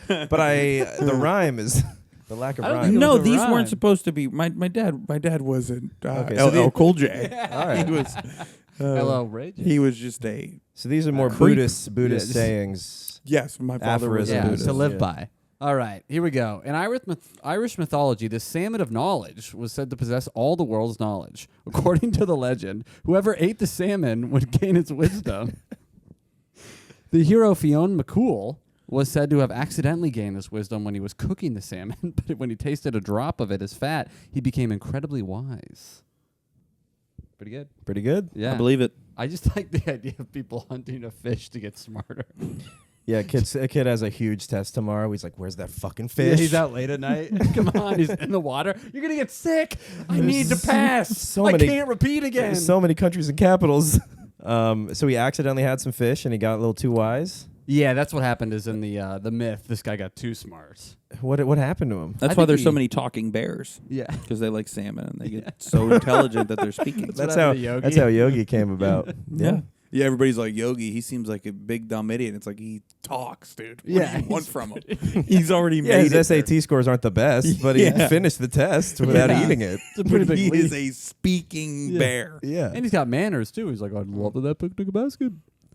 kidding. But the rhyme is the lack of I don't rhyme. think No, was a these rhyme. weren't supposed to be. My dad wasn't Okay, so LL Cool J. All right. He was. Hello, Ray. He was just a. So these are more Creep. Buddhist Yeah, just- sayings. Yes, my father was a Aphorism. Yeah, Buddhist. to live Yeah. by. All right, here we go. In Irish mythology, the salmon of knowledge was said to possess all the world's knowledge. According to the legend, whoever ate the salmon would gain its wisdom. The hero Fionn McCool was said to have accidentally gained this wisdom when he was cooking the salmon, but when he tasted a drop of it as fat, he became incredibly wise. Pretty good. Pretty good. Yeah. I believe it. I just like the idea of people hunting a fish to get smarter. Yeah, a kid has a huge test tomorrow. He's like, "Where's that fucking Yeah, fish?" he's out late at night. Come on, he's in the water. You're gonna get sick. I need to pass. I can't repeat again. There's so many countries and capitals. So he accidentally had some fish and he got a little too wise. Yeah, that's what happened. Is in the myth. This guy got too smart. What happened to him? That's why there's so many talking bears. Yeah, Because they like salmon and they get so intelligent that they're speaking. That's how Yogi came about. Yeah. Yeah, everybody's like, Yogi, he seems like a big dumb idiot. It's like, he talks, dude. What do you want from him? He's already made his SAT scores aren't the best, but he finished the test without eating it. It's a pretty big He leap. is a speaking bear. Yeah. And he's got manners too. He's like, I'd love that picnic a basket.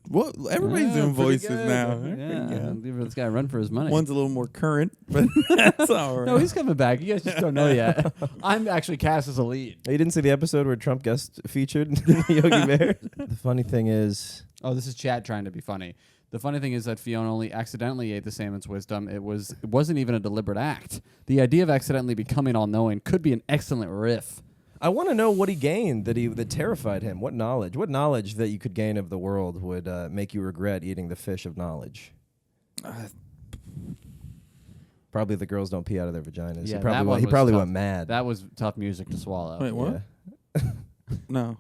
Well, everybody's doing pretty voices good. now. Yeah, give this guy a run for his money. One's a little more current, but that's all right. No, he's coming back. You guys just don't know yet. I'm actually cast as a lead. You didn't see the episode where Trump guest featured Yogi Bear? The funny thing is... Oh, this is chat trying to be funny. The funny thing is that Fiona only accidentally ate the salmon's wisdom. It wasn't even a deliberate act. The idea of accidentally becoming all-knowing could be an excellent riff. I want to know what he gained that terrified him. What knowledge that you could gain of the world would make you regret eating the fish of knowledge? Probably the girls don't pee out of their vaginas. Yeah, he probably went mad. That was tough music to swallow. Wait, what? Yeah. No.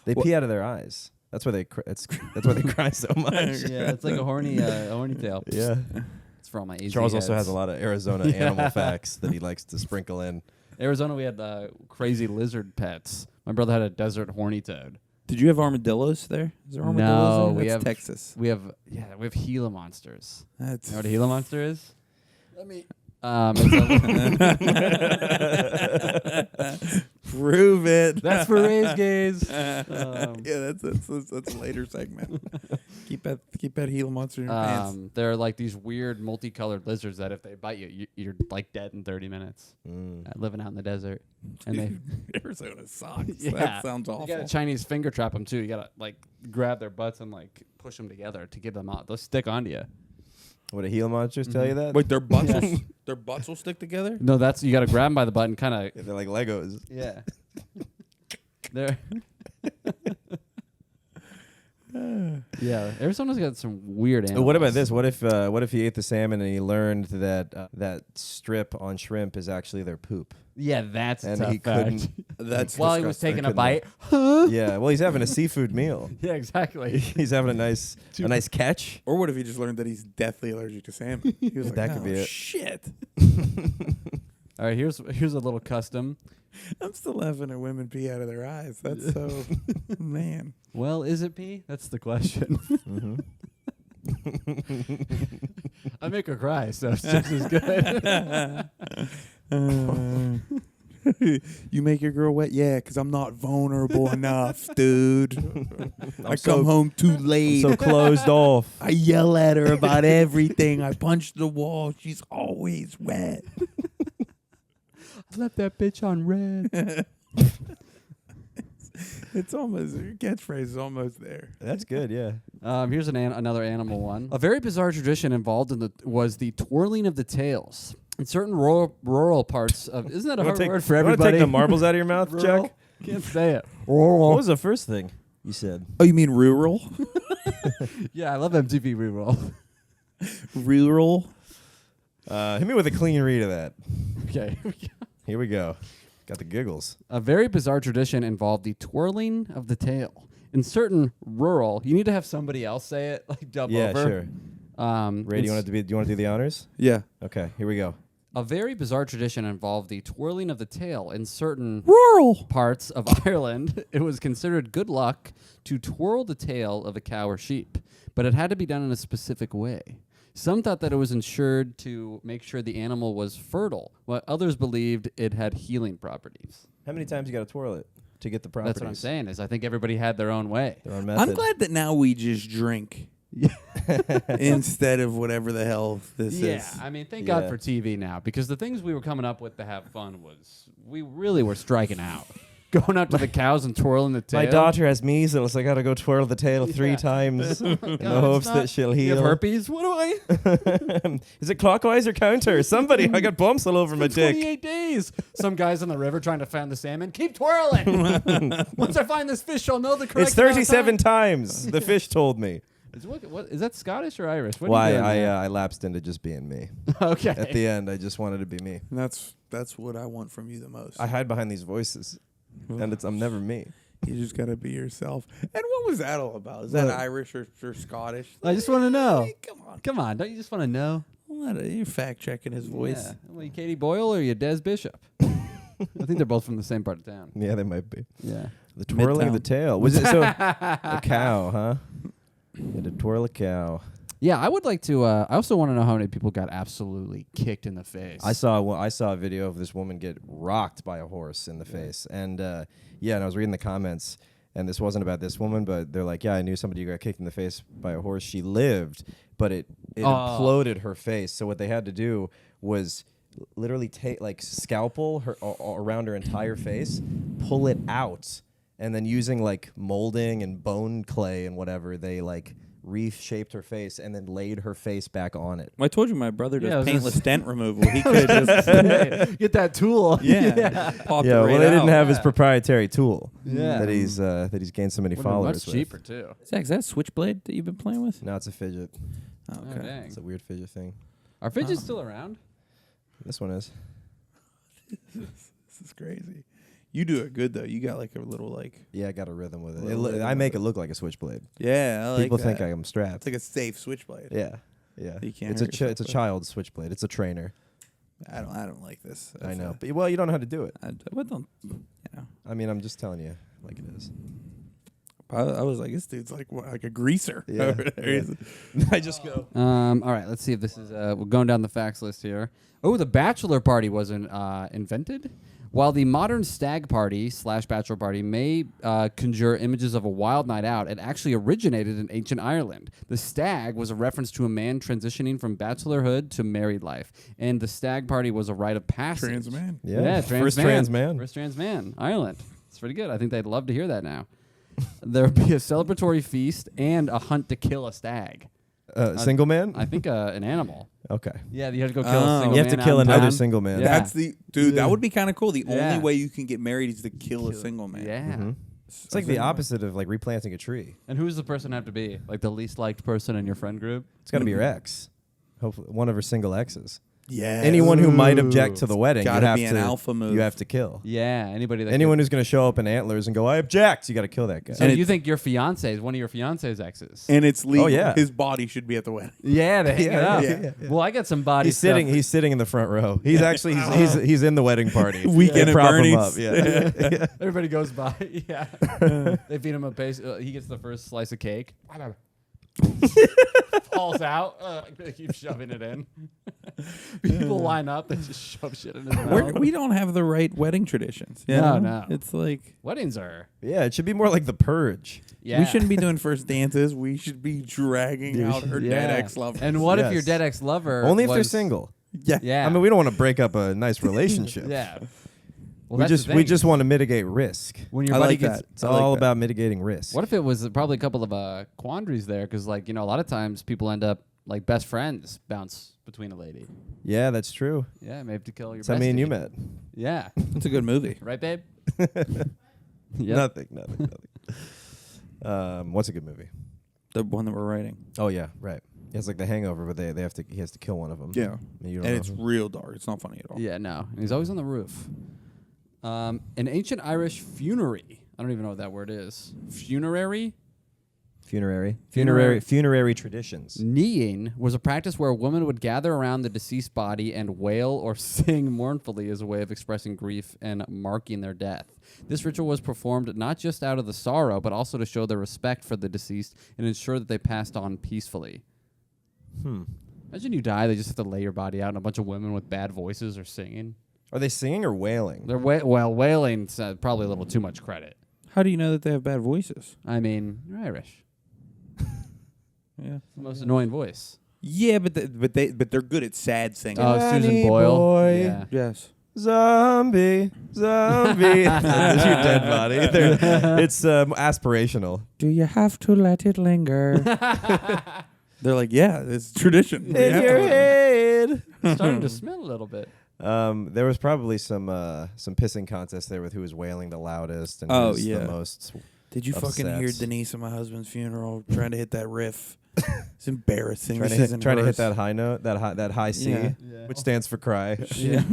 They pee out of their eyes. That's why they that's why they cry so much. Yeah, it's like a horny tail. Yeah. It's for all my easy Charles also heads. has a lot of Arizona animal facts that he likes to sprinkle in. Arizona, we had crazy lizard pets. My brother had a desert horny toad. Did you have armadillos there? Is there armadillos No, there? we That's have Texas. We have Gila monsters. That's You know what a Gila monster is? Let me prove it. That's for Ray's gays. Yeah, that's a later segment. keep that Gila monster in your pants. They're like these weird multicolored lizards that if they bite you, you're like dead in 30 minutes. Living out in the desert. And they Arizona sucks. Yeah. That sounds awful. You got to Chinese finger trap them too. You got to like grab their butts and like push them together to get them out. They'll stick onto you. What, do Gila monsters tell you that? Wait, their butts will stick together? No, that's you got to grab them by the butt and kind of. Yeah, they're like Legos. Yeah. They're. Yeah, Arizona's got some weird animals. What about this? What if he ate the salmon and he learned that that strip on shrimp is actually their poop? Yeah, that's And a tough he couldn't. fact. That's While he was disgusting. taking a bite. Yeah, well, he's having a seafood meal. Yeah, exactly. He's having a nice catch. Or what if he just learned that he's deathly allergic to salmon? He was like, That could be it. Shit. All right, here's a little custom. I'm still laughing at women pee out of their eyes. That's so, man. Well, is it pee? That's the question. I make her cry, so it's just as good. You make your girl wet? Yeah, because I'm not vulnerable enough, dude. I so- come home too late. So closed off. I yell at her about everything. I punch the wall. She's always wet. I left that bitch on red. It's almost, your catchphrase is almost there. That's good. Yeah. Here's another animal one. A very bizarre tradition involved was the twirling of the tails. In certain rural parts of... Isn't that a hard word for You want to everybody? take the marbles out of your mouth, Rural? Jack? Can't say it. What was the first thing you said? Oh, you mean rural? Yeah, I love MTV rural. Rural? Hit me with a clean read of that. Okay. Here we go. Got the giggles. A very bizarre tradition involved the twirling of the tail. In certain rural... You need to have somebody else say it, like dub Yeah, over. sure. Ray, do you want to do the honors? Yeah. Okay, here we go. A very bizarre tradition involved the twirling of the tail. In certain Rural. parts of Ireland, it was considered good luck to twirl the tail of a cow or sheep, but it had to be done in a specific way. Some thought that it was ensured to make sure the animal was fertile, while others believed it had healing properties. How many times you got to twirl it to get the properties? That's what I'm saying, is I think everybody had their own way. Their own method. I'm glad that now we just drink instead of whatever the hell this Yeah, is. I mean, thank God Yeah. for TV now, because the things we were coming up with to have fun we really were striking out. Going out to the cows and twirling the tail. My daughter has measles. I got to go twirl the tail 3 times in the hopes that she'll You heal. have herpes? What do I? Is it clockwise or counter? Somebody, I got bumps all over my dick. 28 days. Some guys in the river trying to find the salmon. Keep twirling. Once I find this fish, I'll know the correct It's 37 times. The fish told me. What is that, Scottish or Irish? What Why are you doing there? I lapsed into just being me. Okay. At the end, I just wanted to be me. And that's what I want from you the most. I hide behind these voices, and I'm never me. You just gotta be yourself. And what was that all about? Is that What? Irish or Scottish? I just want to know. Hey, come on. Come on, don't you just want to know? You're fact checking his voice. Yeah. Well, you Katie Boyle or you Des Bishop? I think they're both from the same part of town. Yeah, they might be. Yeah. The twirling of the Midtown. tail. Was it so? A cow, huh? You had to twirl a cow. Yeah, I would like to. I also want to know how many people got absolutely kicked in the face. I saw a video of this woman get rocked by a horse in the face, and and I was reading the comments, and this wasn't about this woman, but they're like, yeah, I knew somebody who got kicked in the face by a horse. She lived, but it imploded her face. So what they had to do was literally take like scalpel her around her entire face, pull it out, and then using like molding and bone clay and whatever, they like reshaped her face and then laid her face back on it. Well, I told you my brother Yeah, I does was paintless just- dent removal. He could just get that tool. pop Yeah, it well, right they didn't out. have his proprietary tool. Yeah. that he's gained so many Would've been followers. much cheaper too. Zach, is that a switchblade that you've been playing with? No, it's a fidget. Oh, Oh, okay. dang. It's a weird fidget thing. Are fidgets still around? This one is. This is crazy. You do it good though. You got like a little like. Yeah, I got a rhythm with it. Little rhythm I make with it look like a switchblade. Yeah, I like People that. think I am strapped. It's like a safe switchblade. Yeah, yeah. You can't It's a hurt yourself it's a with it. child's switchblade. It's a trainer. I don't like this. I know, but well, you don't know how to do it. But don't. You know. I mean, I'm just telling you like it is. I was like, this dude's like a greaser. Yeah, over there. yeah. I just go. All right, let's see if this is. We're going down the facts list here. Oh, the bachelor party wasn't invented. While the modern stag party / bachelor party may conjure images of a wild night out, it actually originated in ancient Ireland. The stag was a reference to a man transitioning from bachelorhood to married life, and the stag party was a rite of passage. Trans man. Yeah, trans first man. trans man. First trans man, Ireland. It's pretty good. I think they'd love to hear that now. There would be a celebratory feast and a hunt to kill a stag. Single man. I think an animal. Okay. Yeah, you have to go kill a Oh. single You have to man kill out in another town. single man. Yeah. That's the dude. That would be kind of cool. The Yeah. only way you can get married is to kill a single man. Yeah. Mhm. It's like the opposite of like replanting a tree. And who does the person have to be? Like the least liked person in your friend group? It's got to be your ex. Hopefully, one of her single exes. Yeah. Anyone who might object to the wedding, Gotta you have be an to alpha move. You have to kill. Yeah, anybody that Anyone who's going to show up in antlers and go, "I object," you got to kill that guy. So And you think your fiance is one of your fiance's exes? And it's legal. Oh, yeah. His body should be at the wedding. Yeah, they hang it Yeah, up. yeah, yeah. Well, I got some body He's sitting. stuff. He's sitting in the front row. He's actually he's in the wedding party. Weekend They at prop him Bernie's. up, Yeah. Everybody goes by. Yeah. They feed him a base. He gets the first slice of cake. Falls out. They keep shoving it in. People line up. They just shove shit in his mouth. We don't have the right wedding traditions. you No, know? no. It's like Weddings are. Yeah, it should be more like The Purge. Yeah. we shouldn't be doing first dances. We should be dragging out her dead ex-lover. And what if your Yes. dead ex-lover Only if they're was- single. yeah. Yeah. I mean, we don't want to break up a nice relationship. Yeah. Well, we that's just the we thing. just want to mitigate risk. When your I buddy like gets that. It's I like all that. about mitigating risk. What if it was probably a couple of quandaries there? Because, like, you know, a lot of times people end up, like, best friends bounce between a lady. Yeah, that's true. Yeah, maybe to kill your That's how me and bestie. you met. Yeah. It's a good movie. Right, babe? Yeah. Nothing. What's a good movie? The one that we're writing. Oh yeah, right. It's like The Hangover, but they have to. He has to kill one of them. Yeah. And, you don't And know it's who. real dark. It's not funny at all. Yeah, no. And he's always on the roof. An ancient Irish funerary. I don't even know what that word is. Funerary? Funerary traditions. Kneeing was a practice where a woman would gather around the deceased body and wail or sing mournfully as a way of expressing grief and marking their death. This ritual was performed not just out of the sorrow, but also to show their respect for the deceased and ensure that they passed on peacefully. Imagine you die, they just have to lay your body out, and a bunch of women with bad voices are singing. Are they singing or wailing? They're wailing's probably a little too much credit. How do you know that they have bad voices? I mean, you're Irish. Yeah. The most annoying voice. Yeah, but they're good at sad singing. Oh, Danny Susan Boyle. boy. Yeah. Yes. Zombie. That's your dead body. It's aspirational. Do you have to let it linger? They're like, yeah, it's tradition. We In have your to. head. It's starting to smell a little bit. There was probably some pissing contest there with who was wailing the loudest and Oh, who's yeah. the most. Did you fucking upset. hear Denise at my husband's funeral trying to hit that riff? It's embarrassing. Trying to hit that high note, that high C, which stands for cry. Yeah.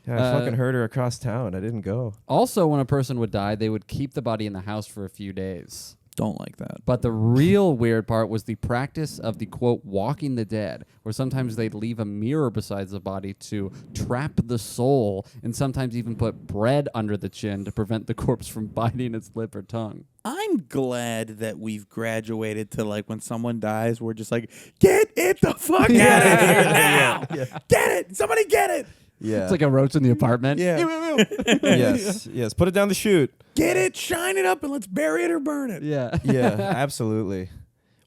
I fucking heard her across town. I didn't go. Also, when a person would die, they would keep the body in the house for a few days. Don't like that. But the real weird part was the practice of the, quote, walking the dead, where sometimes they'd leave a mirror beside the body to trap the soul, and sometimes even put bread under the chin to prevent the corpse from biting its lip or tongue. I'm glad that we've graduated to like when someone dies, we're just like, get it the fuck out of here now. Get it. Somebody get it. Yeah. It's like a roach in the apartment. Yeah. Yes. Put it down the chute. Get it, shine it up, and let's bury it or burn it. Yeah. Yeah, absolutely.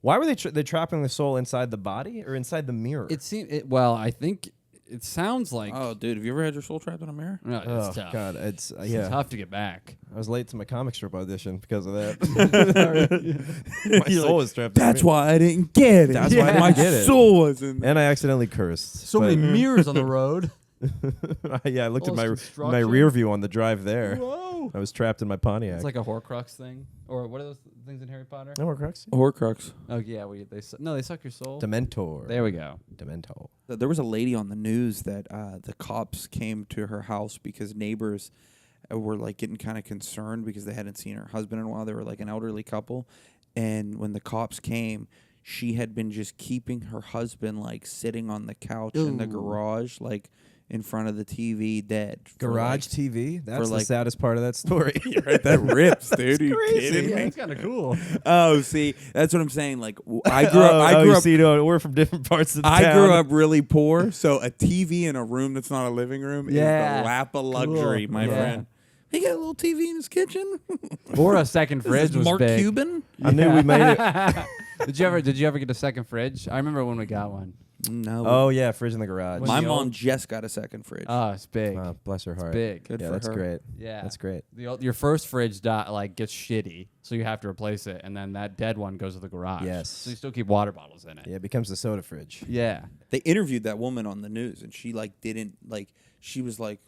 Why were they trapping the soul inside the body or inside the mirror? It seemed. Well, I think it sounds like. Oh, dude, have you ever had your soul trapped in a mirror? No, it's tough. God, it's It's tough to get back. I was late to my comic strip audition because of that. My soul was trapped. That's why I didn't get it. That's why I didn't my get it. soul was in there. And I accidentally cursed. So many but- mirrors on the road. Yeah, I looked at All my this construction. rear view on the drive there. Whoa. I was trapped in my Pontiac. It's like a Horcrux thing, or what are those things in Harry Potter? no Horcrux. Horcrux. Oh yeah, they suck your soul. Dementor. There we go. Dementor. There was a lady on the news that the cops came to her house because neighbors were like getting kind of concerned because they hadn't seen her husband in a while. They were like an elderly couple, and when the cops came, she had been just keeping her husband like sitting on the couch in the garage, like in front of the TV, dead. Garage TV. That's the like- saddest part of that story. Right, that rips, dude. Are you crazy. kidding Yeah, me? it's kind of cool. Oh, see, that's what I'm saying. Like, I grew up. See, no, we're from different parts of the I town. grew up really poor, so a TV in a room that's not a living room Yeah. is the lap of luxury, Cool. my Yeah. friend. He got a little TV in his kitchen. Or a second fridge was Mark big. Cuban? I knew we made it. Did you ever get a second fridge? I remember when we got one. No. Oh yeah, fridge in the garage. Was my the mom old- just got a second fridge. Oh, it's big. Bless her heart. Big. Good Yeah, for that's her. great. Yeah. That's great. Your first fridge gets shitty, so you have to replace it, and then that dead one goes to the garage. Yes. So you still keep water bottles in it. Yeah, it becomes the soda fridge. Yeah. They interviewed that woman on the news, and she like didn't like. She was like,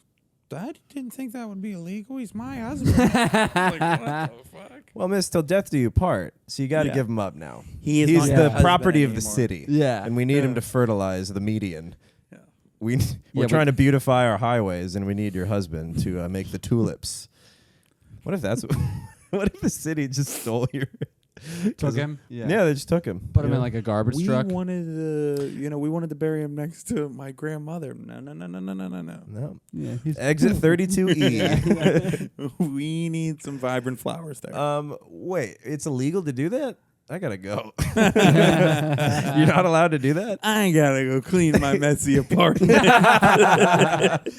"I didn't think that would be illegal. He's my husband." like, what the fuck? Well, miss, till death do you part. So you got to Yeah. give him up now. He is He's not the your husband property of the anymore. city. Yeah. And we need him to fertilize the median. Yeah. We're Yeah, trying to beautify our highways, and we need your husband to make the tulips. What if that's what if the city just stole your Took him? Yeah, they just took him. Put him Yeah. in like a garbage We truck. wanted we wanted to bury him next to my grandmother. No. No. Yeah. Exit 32E. We need some vibrant flowers there. Wait, it's illegal to do that? I gotta go. You're not allowed to do that? I gotta go clean my messy apartment.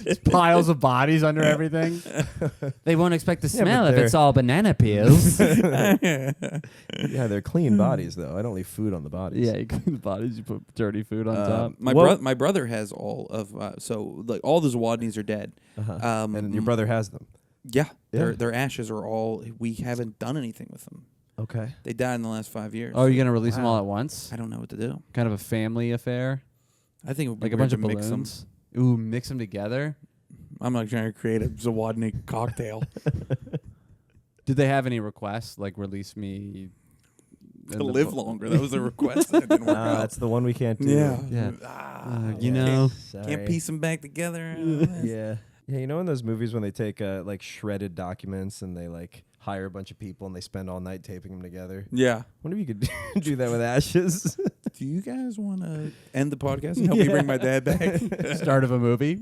Just piles of bodies under everything. They won't expect the Yeah, but smell if they're- it's all banana peels. Yeah, they're clean bodies though. I don't leave food on the bodies. Yeah, you clean the bodies, you put dirty food on top. My brother has all of so like all the Zawodnis are dead. Uh-huh. And your brother has them. Yeah, Yeah. their ashes are all. We haven't done anything with them. Okay. They died in the last 5 years. Oh, you're gonna release them Wow. all at once? I don't know what to do. Kind of a family affair, I think it would be like a weird bunch of to mix them. balloons. Ooh, mix them together. I'm not trying to create a Zawodni cocktail. Did they have any requests like release me To live longer. That was a request. That didn't work out. That's the one we can't do. Yeah. Yeah. You Yeah. know. Can't piece them back together. Yeah. Yeah, you know in those movies when they take like shredded documents and they like hire a bunch of people and they spend all night taping them together? Yeah. Wonder if you could do that with ashes. Do you guys want to end the podcast and help me bring my dad back? Start of a movie.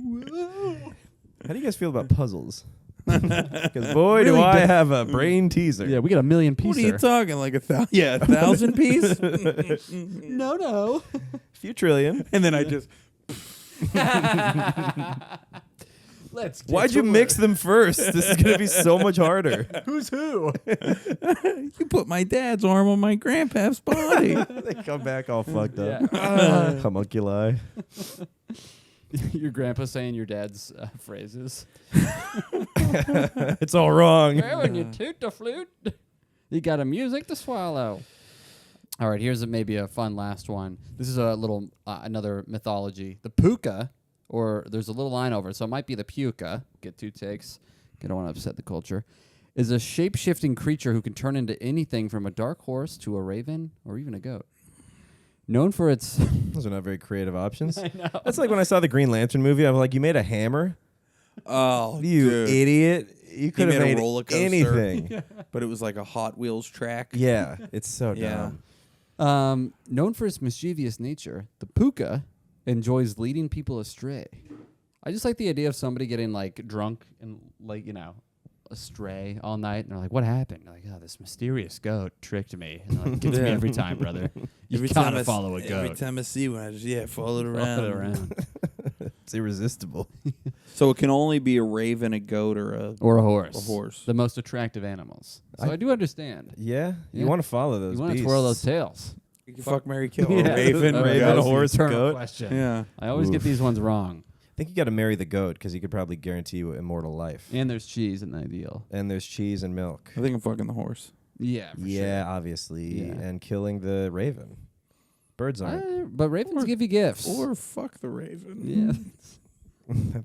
How do you guys feel about puzzles? Because boy, do Really I big- have a brain teaser. Yeah, we got a million What pieces. are you talking? Like 1,000? Yeah, 1,000 piece? No. Few trillion. And then I just. Let's. Get Why'd to you work. mix them first? This is gonna be so much harder. Who's who? You put my dad's arm on my grandpa's body. They come back all fucked up. Yeah. Homunculi. Your grandpa saying your dad's phrases. It's all wrong. Well, when you toot the flute, you got a music to swallow. All right, here's maybe a fun last one. This is a little another mythology. The puka, or there's a little line over it, so it might be the puka. Get two takes. I don't want to upset the culture. is a shape-shifting creature who can turn into anything from a dark horse to a raven or even a goat. Known for its... Those are not very creative options. I know. That's like when I saw the Green Lantern movie. I was like, you made a hammer? Oh, you dude. idiot. You could have made a roller coaster, anything. but it was like a Hot Wheels track. Yeah, it's so Yeah. dumb. Known for its mischievous nature, the puka enjoys leading people astray. I just like the idea of somebody getting like drunk and like, astray all night, and they're like, "What happened?" They're like, "Oh, this mysterious goat tricked me." And like, gets me every time, brother. You gotta follow a goat. Every time I see one, I just follow it around. It's irresistible. So it can only be a raven, a goat, or a horse. A horse. The most attractive animals. So I do understand. Yeah, Yeah. you want to follow those. You want to beasts. twirl those tails. You can fuck, marry, kill. Yeah. A raven, A raven, goat. a horse, Eternal goat. question. Yeah. I always get these ones wrong. I think you got to marry the goat because he could probably guarantee you immortal life. And there's cheese in the ideal. And there's cheese and milk. I think I'm fucking the horse. Yeah, for Yeah, sure. obviously. Yeah. And killing the raven. Birds aren't. But ravens give you gifts. Or fuck the raven. yeah.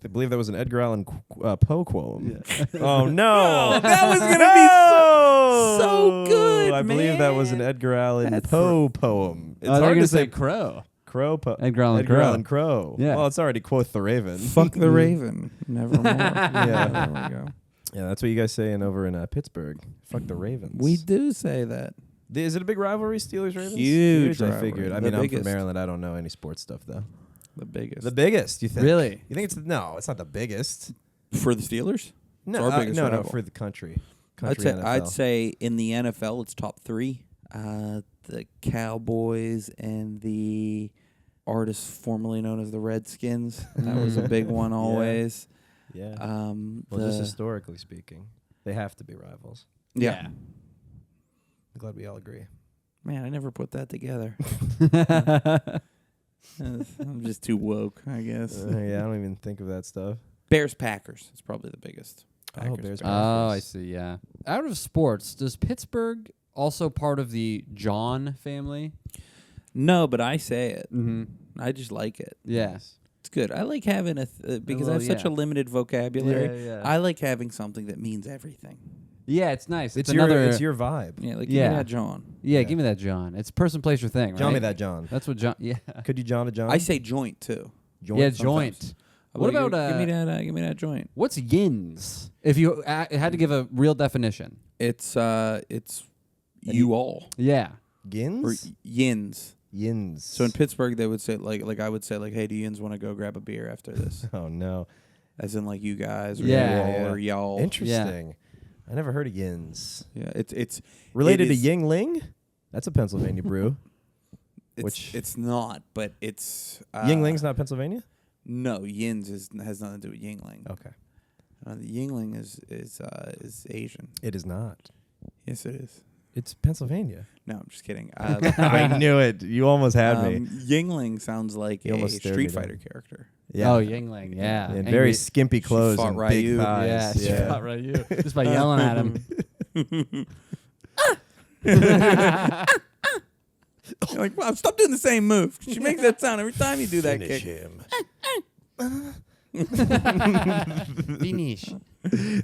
I believe that was an Edgar Allan Poe quote. Yeah. Oh, no. that was gonna be so good, I believe that was an man. Edgar Allan That's Poe poem. It's I was hard going to to say say crow. Crow. Edgar Allan Edgar Crow. Allan Crow. Yeah. Well, it's already quoth the raven. Fuck the raven. Nevermore. Yeah. There we go. Yeah, that's what you guys say over in Pittsburgh. Fuck the Ravens. We do say that. Is it a big rivalry, Steelers-Ravens? Huge I rivalry. figured. I The mean, I'm biggest. from Maryland. I don't know any sports stuff, though. The biggest. The biggest, you think? Really? You think it's... No, it's not the biggest. For the Steelers? No, our biggest no, rival. for the country. I'd NFL. say in the NFL it's top 3. The Cowboys and the artists formerly known as the Redskins. That was a big one always. Yeah. Well, Well, just historically speaking, they have to be rivals. yeah. I'm glad we all agree. Man, I never put that together. I'm just too woke, I guess. Yeah, I don't even think of that stuff. Bears Packers is probably the biggest. Oh, Bears, Oh, I Packers. see, yeah. Out of sports, does Pittsburgh also part of the John family? No, but I say it. Mm-hmm. I just like it. Yes. It's good. I like having because I little- have such a limited vocabulary. Yeah. I like having something that means everything. Yeah, it's nice. It's another. your vibe. Yeah, like Yeah. give me that John. Yeah, Yeah. give me that, John. It's person, place, or thing. John right? me that, John. That's what John. Yeah. Could you John a John? I say joint too. Yeah, sometimes. joint. I'm What like, about, give me that joint? What's yins? If you had to give a real definition. It's you all Yeah. or Gins? yins. Yins. So in Pittsburgh they would say like I would say like, hey, do yins want to go grab a beer after this? Oh, no. As in like you guys or Yeah. y'all or y'all. Interesting. I never heard of Yins. Yeah, it's Related it to is- Yingling? That's a Pennsylvania brew. it's not, but it's Yingling's not Pennsylvania? No, yins has nothing to do with Yingling. Okay. The Yingling is Asian. It is not. Yes, it is. It's Pennsylvania. No, I'm just kidding. I knew it. You almost had me. Yingling sounds like You a almost stared me Street down. Fighter character. Yeah. Oh, Yingling. Yeah. And Angry- very skimpy clothes fought and Ryu. big thighs. Yeah, she Yeah. fought right you just by yelling at him. You're like, wow, stop doing the same move. She makes that sound every time you do that Finish kick. him. Finish.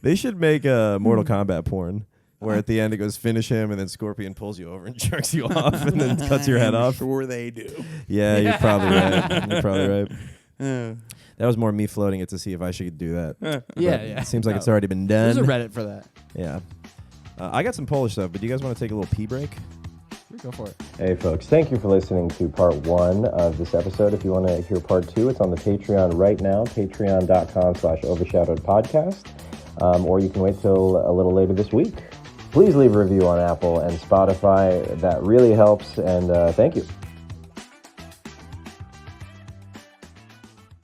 They should make a Mortal Kombat porn where at the end it goes finish him and then Scorpion pulls you over and jerks you off and then cuts your head I'm off. Sure they do. Yeah, you're probably right. You're probably right. That was more me floating it to see if I should do that. Yeah, But yeah. It seems like No. it's already been There's done. a Reddit for that. Yeah. I got some Polish stuff, but do you guys want to take a little pee break? Go for it. Hey folks, thank you for listening to part 1 of this episode. If you want to hear part 2, it's on the Patreon right now, patreon.com/overshadowed podcast. Or you can wait till a little later this week. Please leave a review on Apple and Spotify. That really helps, and thank you.